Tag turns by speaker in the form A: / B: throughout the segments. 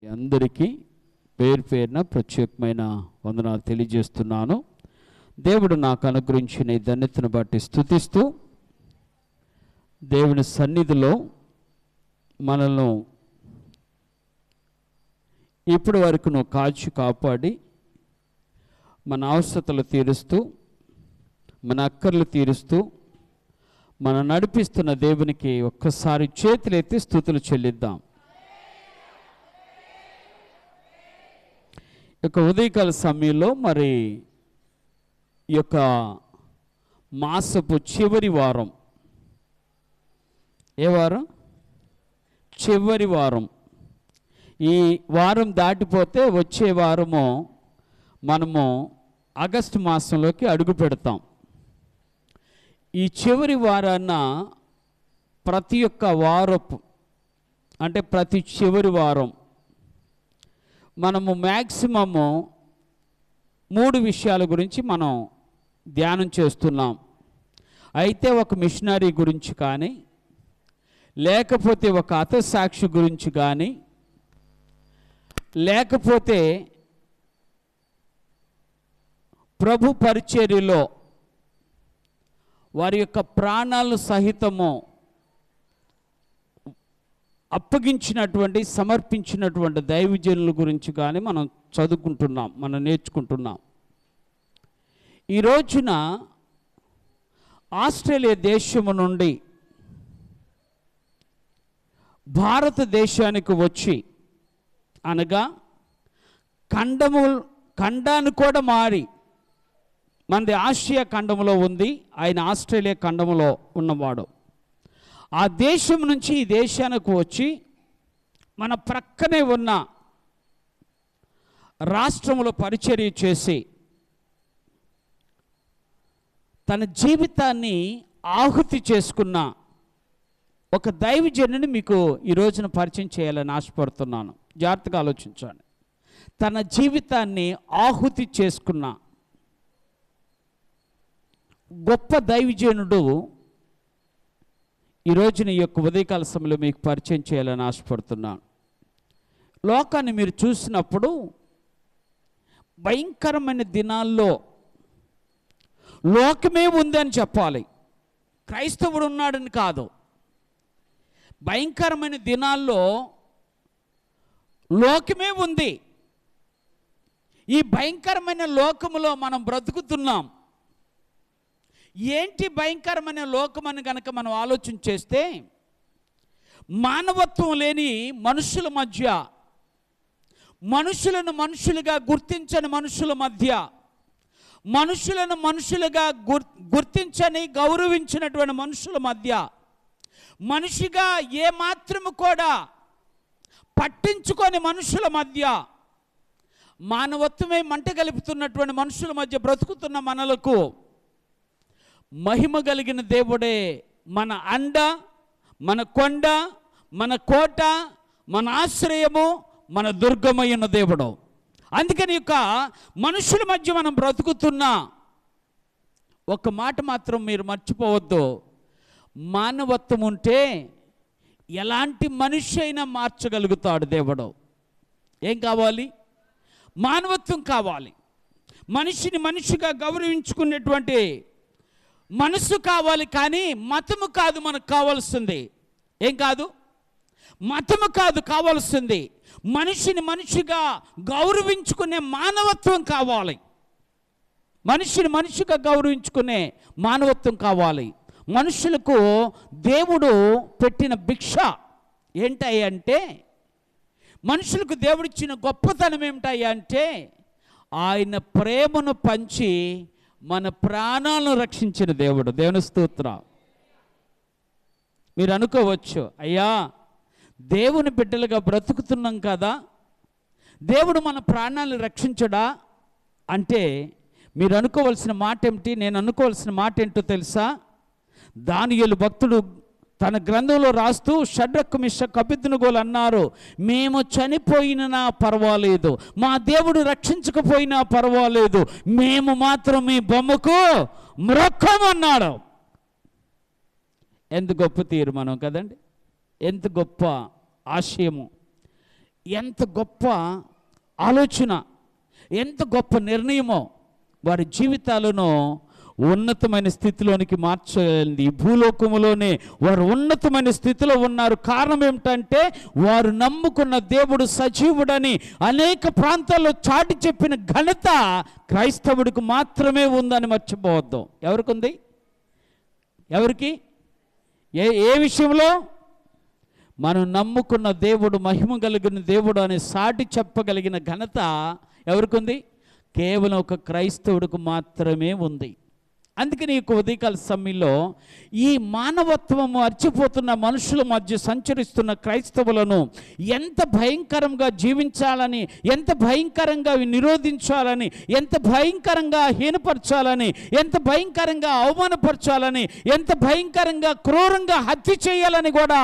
A: అందరికీ పేరు పేరున ప్రత్యేకమైన వందనాలు తెలియజేస్తున్నాను. దేవుడు నాకు అనుగ్రహించిన ఈ ధన్యతను బట్టి స్తుతిస్తూ దేవుని సన్నిధిలో మనల్ని ఇప్పటి వరకు కాచి కాపాడి మన అవసరతలు తీరుస్తూ మన అక్కర్లు తీరుస్తూ మనం నడిపిస్తున్న దేవునికి ఒక్కసారి చేతులెత్తి స్తుతులు చెల్లిద్దాం. యొక్క ఉదయకాల సమయంలో మరి ఈ యొక్క మాసపు చివరి వారం, ఏ వారం? చివరి వారం. ఈ వారం దాటిపోతే వచ్చే వారము మనము ఆగస్టు మాసంలోకి అడుగు పెడతాం. ఈ చివరి వారాన ప్రతి ఒక్క వారపు అంటే ప్రతి చివరి వారం మనము మ్యాక్సిమము 3 విషయాల గురించి మనం ధ్యానం చేస్తున్నాం. అయితే ఒక మిషనరీ గురించి కానీ, లేకపోతే ఒక హతసాక్షి గురించి కానీ, లేకపోతే ప్రభు పరిచర్యలో వారి యొక్క ప్రాణాలను సహితము అప్పగించినటువంటి సమర్పించినటువంటి దైవజనుల గురించి కానీ మనం చదువుకుంటున్నాం, మనం నేర్చుకుంటున్నాం. ఈ రోజున ఆస్ట్రేలియా దేశము నుండి భారతదేశానికి వచ్చి, అనగా ఖండాన్ని కూడా మారి, మనది ఆసియా ఖండములో ఉంది, ఆయన ఆస్ట్రేలియా ఖండములో ఉన్నవాడు. ఆ దేశం నుంచి ఈ దేశానికి వచ్చి మన ప్రక్కనే ఉన్న రాష్ట్రములో పరిచర్య చేసి తన జీవితాన్ని ఆహుతి చేసుకున్న ఒక దైవజనుని మీకు ఈ రోజున పరిచయం చేయాలని ఆశపడుతున్నాను. జాగ్రత్తగా ఆలోచించండి. తన జీవితాన్ని ఆహుతి చేసుకున్న గొప్ప దైవజనుడు ఈ రోజున ఈ యొక్క ఉదయకాల సమయంలో మీకు పరిచయం చేయాలని ఆశపడుతున్నాను. లోకాన్ని మీరు చూసినప్పుడు భయంకరమైన దినాల్లో లోకమే ఉందని చెప్పాలి, క్రైస్తవుడు ఉన్నాడని కాదు. భయంకరమైన దినాల్లో లోకమే ఉంది. ఈ భయంకరమైన లోకములో మనం బ్రతుకుతున్నాం. ఏంటి భయంకరమైన లోకమని కనుక మనం ఆలోచన చేస్తే, మానవత్వం లేని మనుషుల మధ్య, మనుషులను మనుషులుగా గుర్తించని మనుషుల మధ్య, మనుషులను మనుషులుగా గుర్తించని గౌరవించినటువంటి మనుషుల మధ్య, మనిషిగా ఏమాత్రము కూడా పట్టించుకొని మనుషుల మధ్య, మానవత్వమే మంట గలుపుతున్నటువంటి మనుషుల మధ్య బ్రతుకుతున్న మనలకు మహిమ కలిగిన దేవుడే మన అండ, మన కొండ, మన కోట, మన ఆశ్రయము, మన దుర్గమైన దేవుడు. అందుకని యొక్క మనుషుల మధ్య మనం బ్రతుకుతున్నా ఒక మాట మాత్రం మీరు మర్చిపోవద్దు, మానవత్వం ఉంటే ఎలాంటి మనిషి అయినా మార్చగలుగుతాడు దేవుడు. ఏం కావాలి? మానవత్వం కావాలి. మనిషిని మనిషిగా గౌరవించుకునేటువంటి మనసు కావాలి. కానీ మతము కాదు మనకు కావాల్సింది. ఏం కాదు? మతము కాదు కావాల్సింది. మనిషిని మనిషిగా గౌరవించుకునే మానవత్వం కావాలి. మనిషిని మనిషిగా గౌరవించుకునే మానవత్వం కావాలి. మనుషులకు దేవుడు పెట్టిన భిక్ష ఏంటంటే, మనుషులకు దేవుడిచ్చిన గొప్పతనం ఏమిటంటే, ఆయన ప్రేమను పంచి మన ప్రాణాలను రక్షించిన దేవుడు. దేవుని స్తోత్రం. మీరు అనుకోవచ్చు, అయ్యా దేవుని బిడ్డలుగా బ్రతుకుతున్నాం కదా, దేవుడు మన ప్రాణాలను రక్షించడా అంటే మీరు అనుకోవాల్సిన మాట ఏమిటి? నేను అనుకోవాల్సిన మాట ఏంటో తెలుసా? దానియేలు భక్తుడు తన గ్రంథంలో రాస్తూ, షడ్రకు మిషక్ అబేద్నెగోలు అన్నారు, మేము చనిపోయినా పర్వాలేదు, మా దేవుడు రక్షించకపోయినా పర్వాలేదు, మేము మాత్రం మీ బొమ్మకు మ్రొక్కమన్నాడు. ఎంత గొప్ప తీర్మానం కదండి, ఎంత గొప్ప ఆశయము. ఎంత గొప్ప ఆలోచన, ఎంత గొప్ప నిర్ణయమో వారి జీవితాలను ఉన్నతమైన స్థితిలోనికి మార్చగలిగింది. ఈ భూలోకములోనే వారు ఉన్నతమైన స్థితిలో ఉన్నారు. కారణం ఏమిటంటే వారు నమ్ముకున్న దేవుడు సజీవుడని అనేక ప్రాంతాల్లో చాటి చెప్పిన ఘనత క్రైస్తవుడికి మాత్రమే ఉందని మర్చిపోవద్దు. ఎవరికి ఉంది? ఎవరికి? ఏ విషయంలో? మనం నమ్ముకున్న దేవుడు మహిమ కలిగిన దేవుడు అని సాటి చెప్పగలిగిన ఘనత ఎవరికి ఉంది? కేవలం ఒక క్రైస్తవుడికి మాత్రమే ఉంది. అందుకని ఈ ఉదయకాల సమయంలో ఈ మానవత్వము అర్చిపోతున్న మనుషుల మధ్య సంచరిస్తున్న క్రైస్తవులను ఎంత భయంకరంగా జీవించాలని, ఎంత భయంకరంగా నిరోధించాలని, ఎంత భయంకరంగా హీనపరచాలని, ఎంత భయంకరంగా అవమానపరచాలని, ఎంత భయంకరంగా క్రూరంగా హత్య చేయాలని కూడా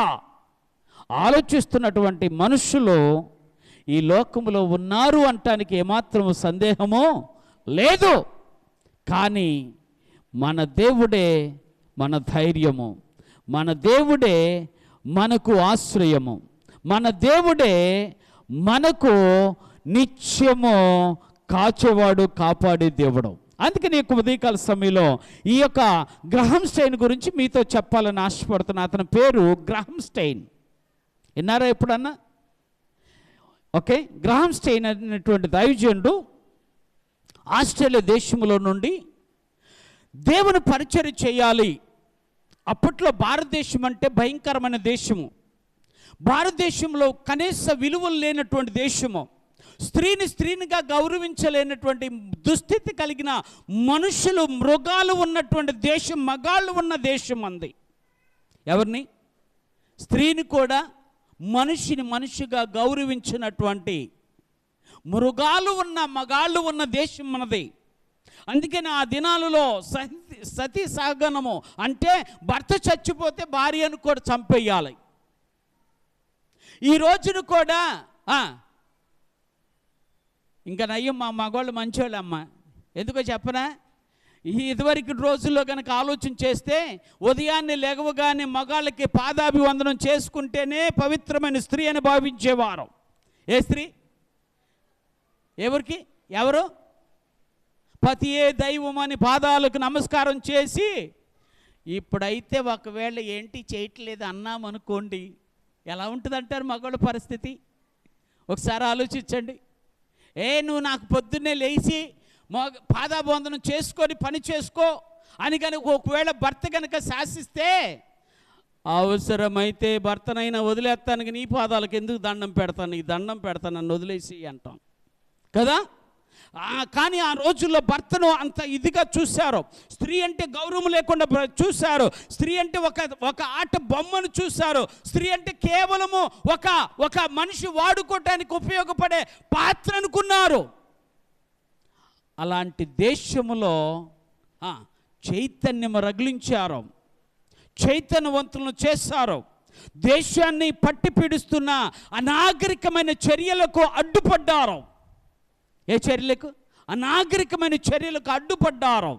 A: ఆలోచిస్తున్నటువంటి మనుషులు ఈ లోకములో ఉన్నారు అనటానికి ఏమాత్రం సందేహమో లేదు. కానీ మన దేవుడే మన ధైర్యము, మన దేవుడే మనకు ఆశ్రయము, మన దేవుడే మనకు నిత్యము కాచేవాడు, కాపాడే దేవుడు. అందుకని ఈ ఉదయకాల సమయంలో ఈ యొక్క గ్రహం స్టెయిన్ గురించి మీతో చెప్పాలని ఆశపడుతున్నా. అతని పేరు గ్రహం స్టెయిన్. విన్నారా ఎప్పుడన్నా? ఓకే, గ్రహం స్టెయిన్ అనేటువంటి దైవజనుడు ఆస్ట్రేలియా దేశంలో నుండి దేవుని పరిచర్య చేయాలి. అప్పట్లో భారతదేశం అంటే భయంకరమైన దేశము. భారతదేశంలో కనీస విలువలు లేనటువంటి దేశము. స్త్రీనిగా గౌరవించలేనటువంటి దుస్థితి కలిగిన మనుషులు, మృగాలు ఉన్నటువంటి దేశం, మగాళ్ళు ఉన్న దేశం అంది. ఎవరిని? స్త్రీని కూడా మనిషిగా గౌరవించినటువంటి మృగాలు ఉన్న, మగాళ్ళు ఉన్న దేశం మనది. అందుకని ఆ దినాలలో సతీ సహగమనము అంటే భర్త చచ్చిపోతే భార్యను కూడా చంపేయాలి. ఈ రోజును కూడా ఇంకా నయ్యం, మా మగవాళ్ళు మంచోళ్ళు అమ్మ. ఎందుకో చెప్పనా? ఇదివరకు రోజుల్లో కనుక ఆలోచన చేస్తే ఉదయాన్నే లేవగానే మగాళ్ళకి పాదాభివందనం చేసుకుంటేనే పవిత్రమైన స్త్రీ అని భావించేవారు. ఏ స్త్రీ? ఎవరు? పతియే దైవం అని పాదాలకు నమస్కారం చేసి, ఇప్పుడైతే ఒకవేళ ఏంటి చేయట్లేదు అన్నామనుకోండి, ఎలా ఉంటుంది అంటారు మగవాళ్ళ పరిస్థితి? ఒకసారి ఆలోచించండి. నువ్వు నాకు పొద్దున్నే లేచి పాదాభివందనం చేసుకొని పని చేసుకో అని కనుక ఒకవేళ భర్త కనుక శాసిస్తే, అవసరమైతే భర్తనైనా వదిలేస్తానికి నీ పాదాలకు ఎందుకు దండం పెడతాను, నీ దండం పెడతాను, నన్ను వదిలేసి అంటాం కదా. కానీ ఆ రోజుల్లో భర్తను అంత ఇదిగా చూశారు. స్త్రీ అంటే గౌరవం లేకుండా చూశారు. స్త్రీ అంటే ఒక ఆట బొమ్మను చూశారు. స్త్రీ అంటే కేవలము ఒక మనిషి వాడుకోవటానికి ఉపయోగపడే పాత్ర అనుకున్నారు. అలాంటి దేశములో చైతన్యం రగిలించారు, చైతన్యవంతులను చేశారు. దేశాన్ని పట్టి పీడిస్తున్న అనాగరికమైన చర్యలకు అడ్డుపడ్డారు. ఏ చర్యలకు? అనాగరికమైన చర్యలకు అడ్డుపడ్డారు.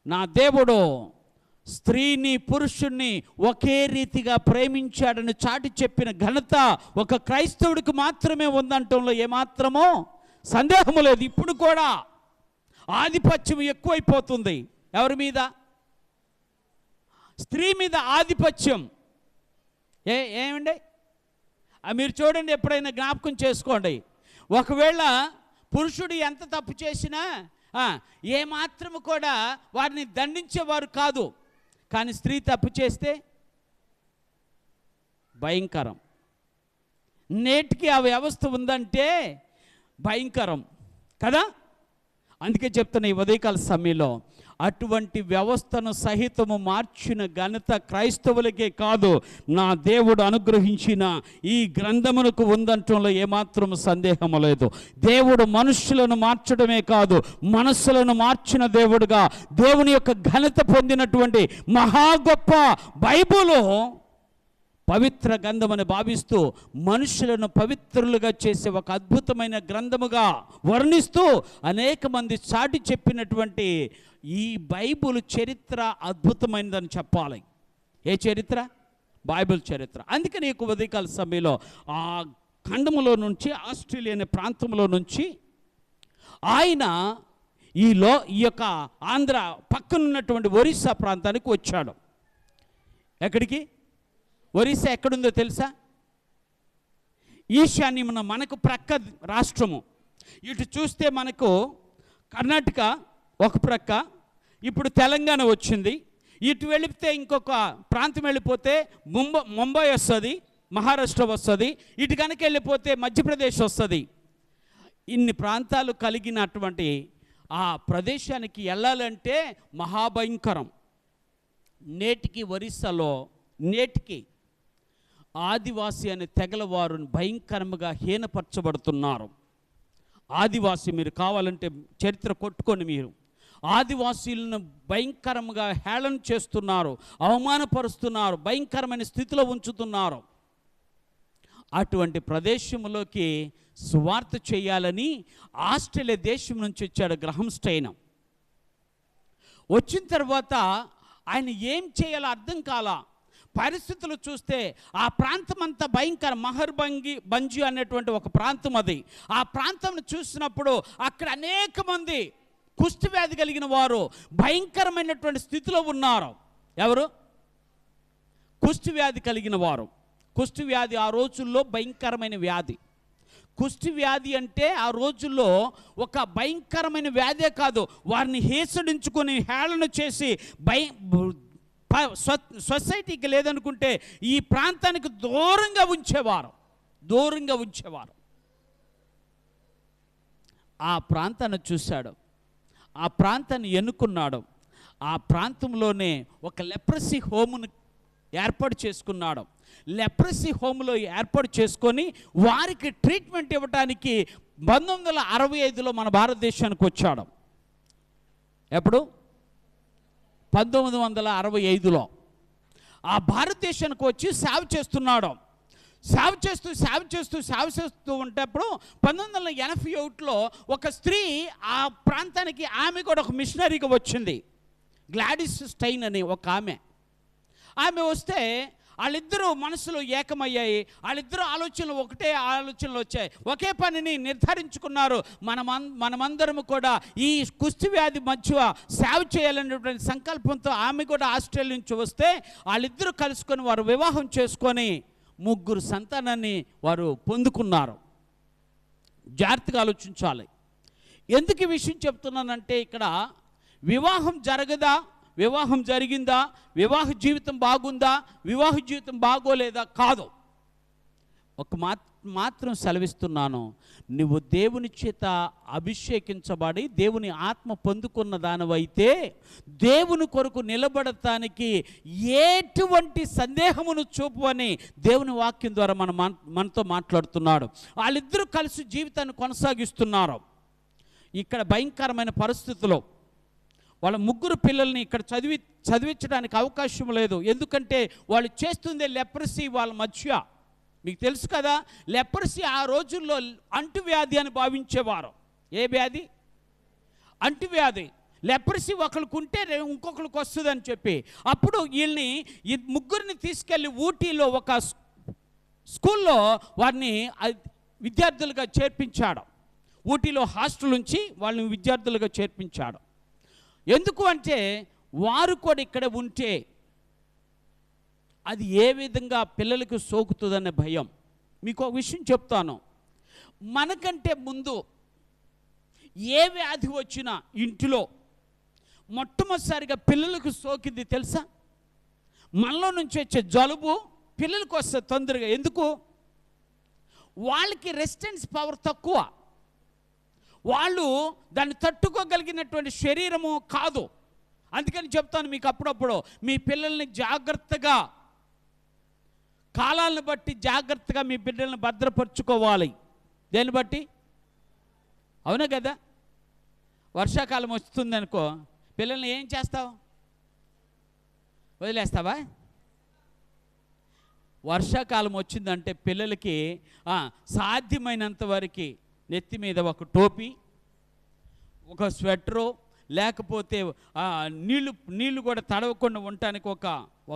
A: నా దేవుడు స్త్రీని పురుషుణ్ణి ఒకే రీతిగా ప్రేమించాడని చాటి చెప్పిన ఘనత ఒక క్రైస్తవుడికి మాత్రమే ఉందంటంలో ఏమాత్రమో సందేహము లేదు. ఇప్పుడు కూడా ఆధిపత్యం ఎక్కువైపోతుంది. ఎవరి మీద? స్త్రీ మీద ఆధిపత్యం. ఏమండి మీరు చూడండి, ఎప్పుడైనా జ్ఞాపకం చేసుకోండి. ఒకవేళ పురుషుడు ఎంత తప్పు చేసినా ఏమాత్రము కూడా వారిని దండించేవారు కాదు. కానీ స్త్రీ తప్పు చేస్తే భయంకరం. నేటికి ఆ వ్యవస్థ ఉందంటే భయంకరం కదా. అందుకే చెప్తున్న ఈ ఉదయకాల సమయంలో అటువంటి వ్యవస్థను సహితము మార్చిన ఘనత క్రైస్తవులకే కాదు, నా దేవుడు అనుగ్రహించిన ఈ గ్రంథమునకు ఉందంటంలో ఏమాత్రం సందేహము లేదు. దేవుడు మనుషులను మార్చడమే కాదు, మనస్సులను మార్చిన దేవుడుగా దేవుని యొక్క ఘనత పొందినటువంటి మహా గొప్ప బైబిలు పవిత్ర గ్రంథమని భావిస్తూ మనుషులను పవిత్రులుగా చేసే ఒక అద్భుతమైన గ్రంథముగా వర్ణిస్తూ అనేక మంది చాటి చెప్పినటువంటి ఈ బైబిల్ చరిత్ర అద్భుతమైనదని చెప్పాలి. ఏ చరిత్ర? బైబిల్ చరిత్ర. అందుకని ఈ ఉదయకాల సమయంలో ఆ ఖండములో నుంచి, ఆస్ట్రేలియా అనే ప్రాంతంలో నుంచి ఆయన ఈ యొక్క ఆంధ్ర పక్కనున్నటువంటి ఒరిస్సా ప్రాంతానికి వచ్చాడు. ఎక్కడికి? ఒరిస్సా ఎక్కడుందో తెలుసా? ఈశాన్యమున మనకు ప్రక్క రాష్ట్రము. ఇటు చూస్తే మనకు కర్ణాటక ఒక ప్రక్క, ఇప్పుడు తెలంగాణ వచ్చింది. ఇటు వెళితే ఇంకొక ప్రాంతం వెళ్ళిపోతే ముంబై వస్తుంది, మహారాష్ట్ర వస్తుంది. ఇటు కనుక వెళ్ళిపోతే మధ్యప్రదేశ్ వస్తుంది. ఇన్ని ప్రాంతాలు కలిగినటువంటి ఆ ప్రదేశానికి వెళ్ళాలంటే మహాభయంకరం. నేటికి ఒరిస్సాలో నేటికి ఆదివాసి అనే తెగల వారు భయంకరంగా హీనపరచబడుతున్నారు. ఆదివాసి, మీరు కావాలంటే చరిత్ర కొట్టుకొని, మీరు ఆదివాసీలను భయంకరంగా హేళన చేస్తున్నారు, అవమానపరుస్తున్నారు, భయంకరమైన స్థితిలో ఉంచుతున్నారు. అటువంటి ప్రదేశంలోకి సువార్త చేయాలని ఆస్ట్రేలియా దేశం నుంచి వచ్చాడు గ్రహం స్టెయిన్. వచ్చిన తర్వాత ఆయన ఏం చేయాలో అర్థం కాల. పరిస్థితులు చూస్తే ఆ ప్రాంతం అంతా భయంకర, బంజీ అనేటువంటి ఒక ప్రాంతం అది. ఆ ప్రాంతం చూసినప్పుడు అక్కడ అనేక మంది కుష్టి వ్యాధి కలిగిన వారు భయంకరమైనటువంటి స్థితిలో ఉన్నారు. ఎవరు? కుష్టి వ్యాధి కలిగిన వారు. కుష్టి వ్యాధి ఆ రోజుల్లో భయంకరమైన వ్యాధి. కుష్టి వ్యాధి అంటే ఆ రోజుల్లో ఒక భయంకరమైన వ్యాధే కాదు, వారిని హేసడించుకొని హేళన చేసి సొసైటీకి లేదనుకుంటే ఈ ప్రాంతానికి దూరంగా ఉంచేవారు. ఆ ప్రాంతాన్ని చూశాడు, ఆ ప్రాంతాన్ని ఎన్నుకున్నాడు. ఆ ప్రాంతంలోనే ఒక లెప్రసీ హోమును ఏర్పాటు చేసుకున్నాడు. లెప్రసీ హోమ్లో ఏర్పాటు చేసుకొని వారికి ట్రీట్మెంట్ ఇవ్వడానికి 1965లో మన భారతదేశానికి వచ్చాడు. ఎప్పుడు? 1965లో ఆ భారతదేశానికి వచ్చి సేవ చేస్తున్నాడు. సేవ చేస్తూ ఉంటప్పుడు 1981లో ఒక స్త్రీ ఆ ప్రాంతానికి, ఆమె కూడా ఒక మిషనరీగా వచ్చింది. గ్లాడిస్ స్టెయిన్ అని ఒక ఆమె వస్తే వాళ్ళిద్దరూ మనసులో ఏకమయ్యాయి. వాళ్ళిద్దరూ ఒకటే ఆలోచనలు వచ్చాయి. ఒకే పనిని నిర్ధారించుకున్నారు. మనమందరము కూడా ఈ కుష్టి వ్యాధి మధ్య సేవ చేయాలనేటువంటి సంకల్పంతో ఆమె కూడా ఆస్ట్రేలియా నుంచి వస్తే వాళ్ళిద్దరూ కలుసుకొని వారు వివాహం చేసుకొని 3 సంతానాన్ని వారు పొందుకున్నారు. జాగ్రత్తగా ఆలోచించాలి. ఎందుకు ఈ విషయం చెప్తున్నానంటే, ఇక్కడ వివాహం జరగదా, వివాహం జరిగిందా, వివాహ జీవితం బాగుందా, వివాహ జీవితం బాగోలేదా కాదు. ఒక మాత్రం సెలవిస్తున్నాను, నువ్వు దేవుని చేత అభిషేకించబడి దేవుని ఆత్మ పొందుకున్న దానివైతే దేవుని కొరకు నిలబడటానికి ఎటువంటి సందేహమును చూపని దేవుని వాక్యం ద్వారా మనతో మాట్లాడుతున్నాడు. వాళ్ళిద్దరూ కలిసి జీవితాన్ని కొనసాగిస్తున్నారు. ఇక్కడ భయంకరమైన పరిస్థితుల్లో వాళ్ళ 3 పిల్లల్ని ఇక్కడ చదివించడానికి అవకాశం లేదు. ఎందుకంటే వాళ్ళు చేస్తుందే లెప్రసీ వాళ్ళ మధ్య. మీకు తెలుసు కదా, లెప్రసీ ఆ రోజుల్లో అంటువ్యాధి అని భావించేవారు. ఏ వ్యాధి? అంటువ్యాధి. లెప్రసీ ఒకరికి ఉంటే ఇంకొకరికి వస్తుందని చెప్పి అప్పుడు వీళ్ళని 3 తీసుకెళ్ళి ఊటీలో ఒక స్కూల్లో వారిని విద్యార్థులుగా చేర్పించాడు. ఊటీలో హాస్టల్ నుంచి వాళ్ళని విద్యార్థులుగా చేర్పించాడు. ఎందుకు అంటే వారు కూడా ఇక్కడ ఉంటే అది ఏ విధంగా పిల్లలకు సోకుతుందనే భయం. మీకు ఒక విషయం చెప్తాను, మనకంటే ముందు ఏ వ్యాధి వచ్చినా ఇంటిలో మొట్టమొదటిసారిగా పిల్లలకు సోకింది తెలుసా? మనలో నుంచి వచ్చే జలుబు పిల్లలకు వస్తే తొందరగా. ఎందుకు? వాళ్ళకి రెసిస్టెన్స్ పవర్ తక్కువ, వాళ్ళు దాన్ని తట్టుకోగలిగినటువంటి శరీరము కాదు. అందుకని చెప్తాను మీకు, అప్పుడప్పుడు మీ పిల్లల్ని జాగ్రత్తగా, కాలాలను బట్టి జాగ్రత్తగా మీ బిడ్డలను భద్రపరుచుకోవాలి. దేన్ని బట్టి? అవునా కదా? వర్షాకాలం వస్తుందనుకో, పిల్లల్ని ఏం చేస్తావు? వదిలేస్తావా? వర్షాకాలం వచ్చిందంటే పిల్లలకి సాధ్యమైనంత వరకు నెత్తి మీద ఒక టోపీ, ఒక స్వెటరు, లేకపోతే నీళ్లు కూడా తడవకుండా ఉండటానికి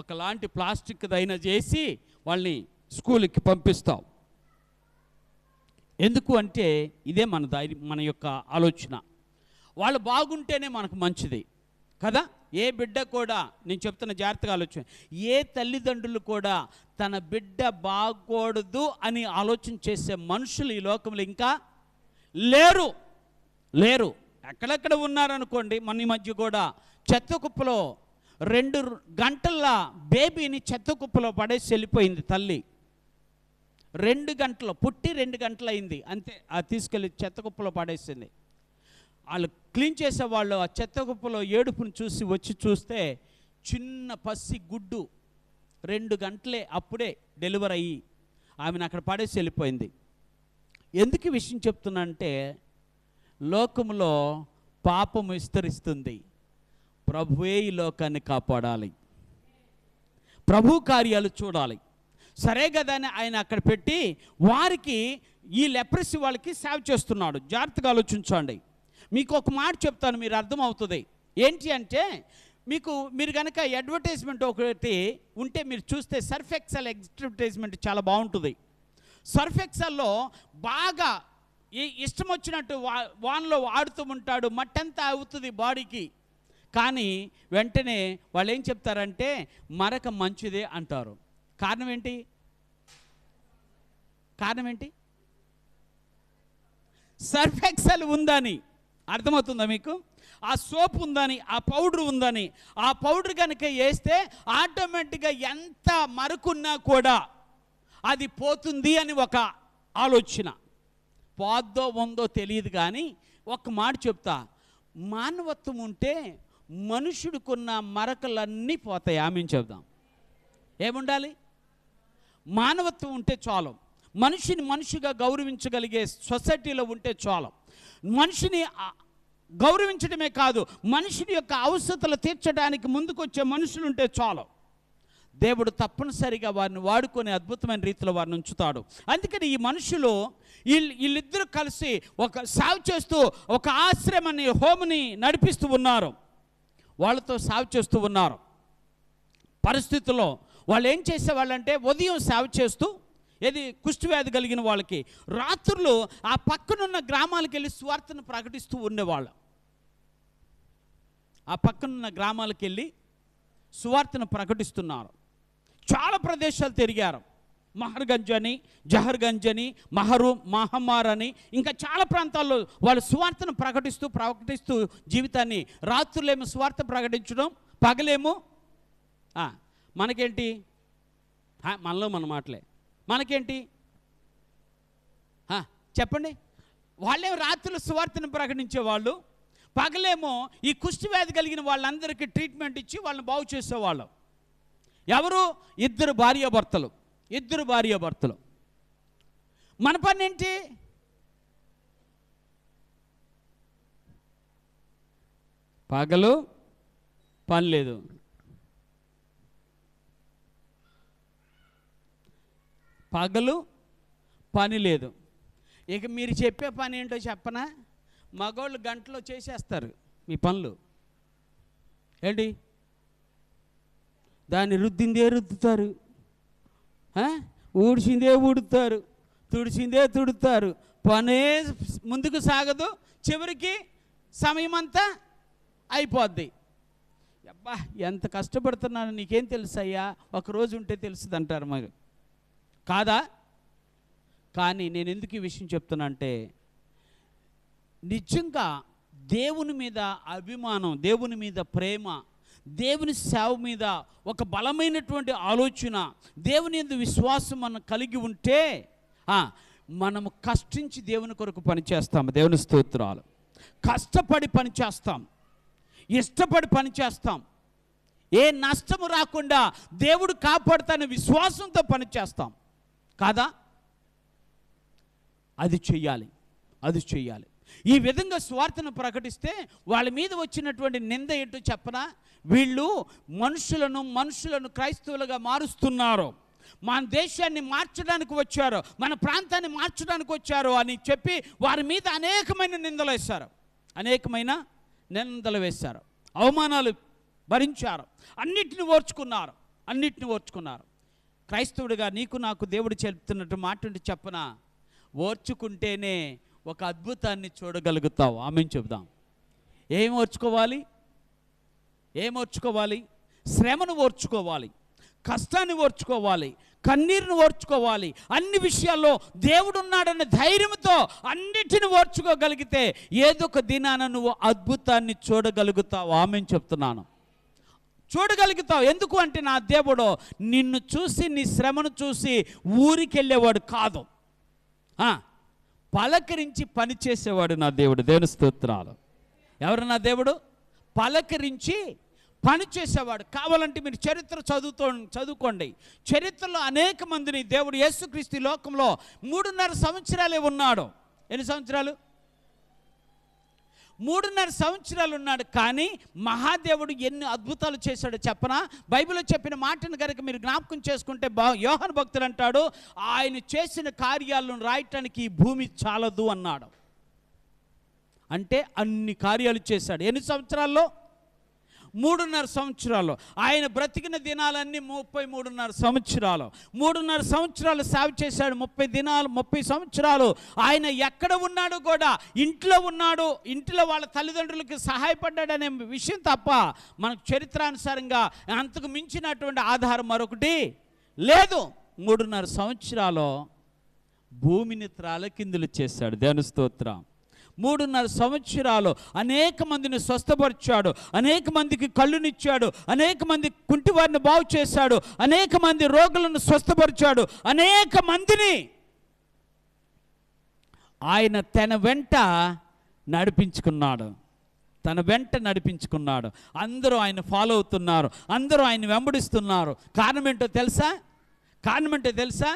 A: ఒకలాంటి ప్లాస్టిక్ దైనా చేసి వాళ్ళని స్కూల్కి పంపిస్తాం. ఎందుకు అంటే ఇదే మన మన యొక్క ఆలోచన. వాళ్ళు బాగుంటేనే మనకు మంచిది కదా. ఏ బిడ్డ కూడా, నేను చెప్తున్న జాగ్రత్తగా ఆలోచన, ఏ తల్లిదండ్రులు కూడా తన బిడ్డ బాగకూడదు అని ఆలోచన చేసే మనుషులు ఈ లోకంలో ఇంకా లేరు. ఎక్కడెక్కడ ఉన్నారనుకోండి. మన ఈ మధ్య కూడా చెత్త కుప్పలో 2 గంటల బేబీని చెత్త కుప్పలో పడేసి వెళ్ళిపోయింది తల్లి. 2 గంటలు పుట్టి 2 గంటలు అయింది అంతే. అది తీసుకెళ్ళి చెత్త కుప్పలో పడేసింది. వాళ్ళు క్లీన్ చేసేవాళ్ళు ఆ చెత్త కుప్పలో ఏడుపును వచ్చి చూస్తే చిన్న పసి గుడ్డు 2 గంటలే అప్పుడే డెలివరీ అయ్యి ఆమెను అక్కడ పడేసి వెళ్ళిపోయింది. ఎందుకు ఈ విషయం చెప్తున్నా అంటే, లోకంలో పాపం విస్తరిస్తుంది. ప్రభువే ఈ లోకాన్ని కాపాడాలి, ప్రభు కార్యాలు చూడాలి. సరే కదా అని ఆయన అక్కడ పెట్టి వారికి, ఈ లెప్రసీ వాళ్ళకి సేవ్ చేస్తున్నాడు. జాగ్రత్తగా ఆలోచించండి. మీకు ఒక మాట చెప్తాను, మీరు అర్థమవుతుంది. ఏంటి అంటే, మీరు కనుక అడ్వర్టైజ్మెంట్ ఒకటి ఉంటే మీరు చూస్తే సర్ఫ్ ఎక్సెల్ అడ్వర్టైజ్మెంట్ చాలా బాగుంటుంది. సర్ఫ్ ఎక్సెల్లో బాగా ఇష్టం వచ్చినట్టు వానలో ఆడుతూ ఉంటాడు, మట్టంతా అవుతుంది బాడీకి. కానీ వెంటనే వాళ్ళు ఏం చెప్తారంటే మరక మంచిదే అంటారు. కారణం ఏంటి? సర్ఫ్ ఎక్సెల్ ఉందని. అర్థమవుతుందా మీకు? ఆ సోప్ ఉందని, ఆ పౌడర్ ఉందని, ఆ పౌడర్ కనుక వేస్తే ఆటోమేటిక్గా ఎంత మరకున్నా కూడా అది పోతుంది అని ఒక ఆలోచన. పోద్దో ఉందో తెలియదు కానీ ఒక మాట చెప్తా, మానవత్వం ఉంటే మనుషుడికున్న మరకలన్నీ పోతాయి. ఆమెను చెప్దాం. ఏముండాలి? మానవత్వం ఉంటే చాలు. మనిషిని మనిషిగా గౌరవించగలిగే సొసైటీలో ఉంటే చాలు. మనిషిని గౌరవించడమే కాదు, మనిషిని యొక్క అవసరతలు తీర్చడానికి ముందుకొచ్చే మనుషులు ఉంటే చాలు. దేవుడు తప్పనిసరిగా వారిని వాడుకొని అద్భుతమైన రీతిలో వారిని ఉంచుతాడు. అందుకని ఈ మనుషులు వీళ్ళిద్దరూ కలిసి ఒక సేవ చేస్తూ ఒక ఆశ్రమాన్ని, హోమ్ని నడిపిస్తూ ఉన్నారు. వాళ్ళతో సేవ చేస్తూ ఉన్నారు. పరిస్థితుల్లో వాళ్ళు ఏం చేసేవాళ్ళంటే, ఉదయం సేవ చేస్తూ, ఏది కుష్ఠవ్యాధి కలిగిన వాళ్ళకి, రాత్రులు ఆ పక్కనున్న గ్రామాలకు వెళ్ళి సువార్తను ప్రకటిస్తూ ఉండేవాళ్ళు. ఆ పక్కనున్న గ్రామాలకు వెళ్ళి సువార్తను ప్రకటిస్తున్నారు. చాలా ప్రదేశాలు తిరిగారు. మహర్గంజ్ అని, జహర్గంజ్ అని, మహమార్ అని, ఇంకా చాలా ప్రాంతాల్లో వాళ్ళు సువార్తను ప్రకటిస్తూ జీవితాన్ని, రాత్రులేమో సువార్త ప్రకటించడం, పగలేమో మనకేంటి, మనలో మన మాటలే మనకేంటి చెప్పండి. వాళ్ళేమో రాత్రులు సువార్తను ప్రకటించేవాళ్ళు, పగలేమో ఈ కుష్ఠవ్యాధి కలిగిన వాళ్ళందరికీ ట్రీట్మెంట్ ఇచ్చి వాళ్ళని బాగు చేసేవాళ్ళు. ఎవరు? 2 భార్యాభర్తలు. మన పని ఏంటి? పగలు పని లేదు, ఇక మీరు చెప్పే పని ఏంటో చెప్పనా? మగవాళ్ళు గంటలో చేసేస్తారు మీ పనులు. ఏంటి? దాన్ని రుద్దిందే రుద్దుతారు, ఊడ్చిందే ఊడుతారు, తుడిచిందే తుడుతారు. పనే ముందుకు సాగదు, చివరికి సమయం అంతా అయిపోద్ది. అబ్బా ఎంత కష్టపడుతున్నాను నీకేం తెలుసయ్యా, ఒకరోజు ఉంటే తెలుస్తుంది అంటారు మరి, కాదా? కానీ నేను ఎందుకు ఈ విషయం చెప్తున్నా అంటే, నిజంగా దేవుని మీద అభిమానం, దేవుని మీద ప్రేమ, దేవుని సేవ మీద ఒక బలమైనటువంటి ఆలోచన, దేవుని యందు విశ్వాసం మనం కలిగి ఉంటే మనము కష్టించి దేవుని కొరకు పనిచేస్తాము. దేవుని స్తోత్రాలు. కష్టపడి పనిచేస్తాం, ఇష్టపడి పనిచేస్తాం. ఏ నష్టము రాకుండా దేవుడు కాపాడుతానే విశ్వాసంతో పనిచేస్తాం, కాదా? అది చెయ్యాలి. ఈ విధంగా స్వార్థను ప్రకటిస్తే వాళ్ళ మీద వచ్చినటువంటి నింద ఏంటో చెప్పనా? వీళ్ళు మనుషులను క్రైస్తవులుగా మారుస్తున్నారు, మన దేశాన్ని మార్చడానికి వచ్చారు, మన ప్రాంతాన్ని మార్చడానికి వచ్చారు అని చెప్పి వారి మీద అనేకమైన నిందలు వేశారు, అవమానాలు భరించారు, అన్నిటిని ఓర్చుకున్నారు. క్రైస్తవుడిగా నీకు నాకు దేవుడు చెప్తున్నట్టు మాట చెప్పనా? ఓర్చుకుంటేనే ఒక అద్భుతాన్ని చూడగలుగుతావు. ఆమెను చెబుదాం. ఏం ఓర్చుకోవాలి? శ్రమను ఓర్చుకోవాలి, కష్టాన్ని ఓర్చుకోవాలి, కన్నీరును ఓర్చుకోవాలి. అన్ని విషయాల్లో దేవుడున్నాడన్న ధైర్యంతో అన్నిటిని ఓర్చుకోగలిగితే ఏదో ఒక దినాన నువ్వు అద్భుతాన్ని చూడగలుగుతావు. ఆమెను చెప్తున్నాను, చూడగలుగుతావు. ఎందుకు అంటే నా దేవుడు నిన్ను చూసి, నీ శ్రమను చూసి ఊరికెళ్ళేవాడు కాదు, పలకరించి పనిచేసేవాడు నా దేవుడు. దేవుని స్తోత్రాలు. ఎవరు నా దేవుడు? పలకరించి పని చేసేవాడు. కావాలంటే మీరు చరిత్ర చదువుకోండి. చరిత్రలో అనేక మందిని దేవుడు యేసుక్రీస్తు లోకంలో 3.5 సంవత్సరాలే ఉన్నాడు. ఎన్ని సంవత్సరాలు? 3.5 సంవత్సరాలు ఉన్నాడు. కానీ మహాదేవుడు ఎన్ని అద్భుతాలు చేశాడో చెప్పనా? బైబిల్లో చెప్పిన మాటను కనుక మీరు జ్ఞాపకం చేసుకుంటే యోహాను భక్తుడు అంటాడు, ఆయన చేసిన కార్యాలను రాయటానికి ఈ భూమి చాలదు అన్నాడు. అంటే అన్ని కార్యాలు చేశాడు. ఎన్ని సంవత్సరాల్లో? 3.5 సంవత్సరాలు. ఆయన బ్రతికిన దినాలన్నీ 33.5 సంవత్సరాలు. 3.5 సంవత్సరాలు సేవ చేశాడు. 30 సంవత్సరాలు ఆయన ఎక్కడ ఉన్నాడు కూడా, ఇంట్లో ఉన్నాడు. ఇంట్లో వాళ్ళ తల్లిదండ్రులకి సహాయపడ్డాడు అనే విషయం తప్ప మనకు చరిత్రానుసారంగా అంతకు మించినటువంటి ఆధారం మరొకటి లేదు. 3.5 సంవత్సరాలు భూమిని త్రాలకిందులు చేశాడు. దేవుని స్తోత్రం. 3.5 సంవత్సరాలు అనేక మందిని స్వస్థపరిచాడు, అనేక మందికి కళ్ళునిచ్చాడు, అనేక మంది కుంటివారిని బాగు చేశాడు, అనేక మంది రోగులను స్వస్థపరిచాడు, అనేక మందిని ఆయన తన వెంట నడిపించుకున్నాడు. అందరూ ఆయన ఫాలో అవుతున్నారు, అందరూ ఆయన వెంబడిస్తున్నారు. కారణం ఏంటో తెలుసా?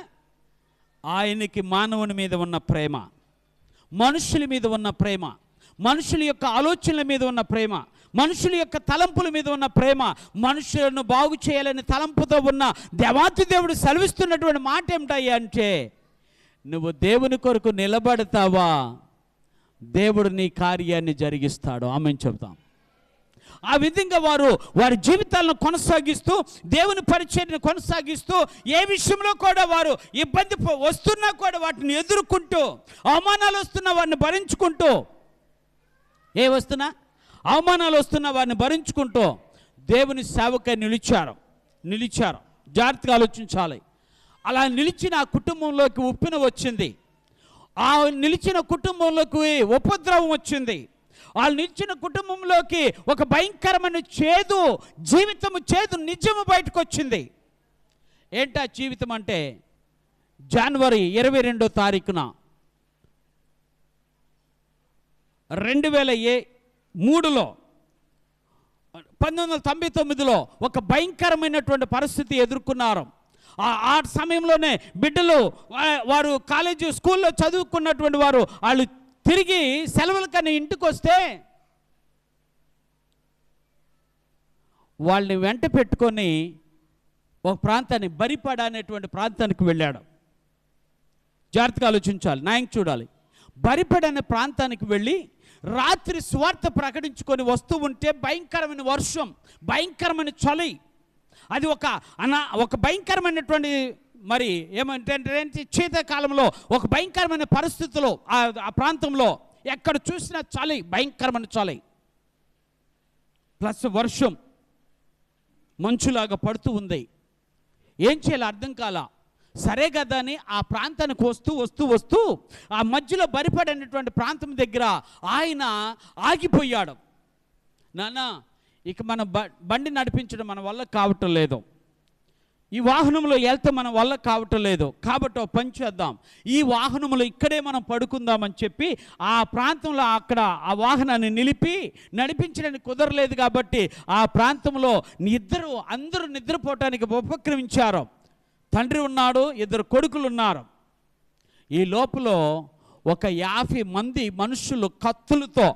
A: ఆయనకి మానవుని మీద ఉన్న ప్రేమ, మనుషుల మీద ఉన్న ప్రేమ, మనుషుల యొక్క ఆలోచనల మీద ఉన్న ప్రేమ, మనుషుల యొక్క తలంపుల మీద ఉన్న ప్రేమ, మనుషులను బాగు చేయాలని తలంపుతో ఉన్న దేవాతి దేవుడు సెలవిస్తున్నటువంటి మాట ఏమిటయ్యా అంటే, నువ్వు దేవుని కొరకు నిలబడతావా, దేవుడు నీ కార్యాన్ని జరిగిస్తాడు. ఆమేన్ చెప్తాం. ఆ విధంగా వారి జీవితాలను కొనసాగిస్తూ, దేవుని పరిచర్యను కొనసాగిస్తూ, ఏ విషయంలో కూడా వారు ఇబ్బంది వస్తున్నా కూడా వాటిని ఎదుర్కొంటూ, అవమానాలు వస్తున్నా వారిని భరించుకుంటూ, అవమానాలు వస్తున్నా వారిని భరించుకుంటూ దేవుని సేవకై నిలిచారు. జాగ్రత్తగా ఆలోచించాలి. అలా నిలిచిన ఆ కుటుంబంలోకి ఉప్పిన వచ్చింది. ఆ నిలిచిన కుటుంబంలోకి ఉపద్రవం వచ్చింది. వాళ్ళు నిలిచిన కుటుంబంలోకి ఒక భయంకరమైన జీవితము నిజము బయటకు వచ్చింది. ఏంటా జీవితం అంటే, జనవరి 22వ తారీఖున 2003లో 1999లో ఒక భయంకరమైనటువంటి పరిస్థితి ఎదుర్కొన్నారు. ఆ సమయంలోనే బిడ్డలు వారు కాలేజీ స్కూల్లో చదువుకున్నటువంటి వాళ్ళు తిరిగి సెలవులకని ఇంటికి వస్తే వాళ్ళని వెంట పెట్టుకొని ఒక ప్రాంతాన్ని, బరిపాడ అనేటువంటి ప్రాంతానికి వెళ్ళాడు. జాగ్రత్తగా ఆలోచించాలి, నాయకు చూడాలి. బరిపాడ అనే ప్రాంతానికి వెళ్ళి రాత్రి సువార్త ప్రకటించుకొని వస్తూ ఉంటే భయంకరమైన వర్షం, భయంకరమైన చలి, అది ఒక భయంకరమైనటువంటి మరి ఏమంటే శీతాకాలంలో ఒక భయంకరమైన పరిస్థితుల్లో ఆ ప్రాంతంలో ఎక్కడ చూసినా చలి, భయంకరమైన చలి ప్లస్ వర్షం మంచులాగా పడుతూ ఉంది. ఏం చేయాలో అర్థం కాల. సరే కదా అని ఆ ప్రాంతానికి వస్తూ ఆ మధ్యలో బరిపడినటువంటి ప్రాంతం దగ్గర ఆయన ఆగిపోయాడు. నాన్న, ఇక మన బండి నడిపించడం మన వల్ల కావటం లేదు, ఈ వాహనంలో వెళ్తే మన వల్ల కావటం లేదు, కాబట్టి ఒక పని చేద్దాం, ఈ వాహనంలో ఇక్కడే మనం పడుకుందామని చెప్పి ఆ ప్రాంతంలో అక్కడ ఆ వాహనాన్ని నడిపించడానికి కుదరలేదు కాబట్టి ఆ ప్రాంతంలో అందరూ నిద్రపోవటానికి ఉపక్రమించారు. తండ్రి ఉన్నాడు, 2 కొడుకులు ఉన్నారు. ఈ లోపల ఒక 50 మంది మనుషులు కత్తులతో,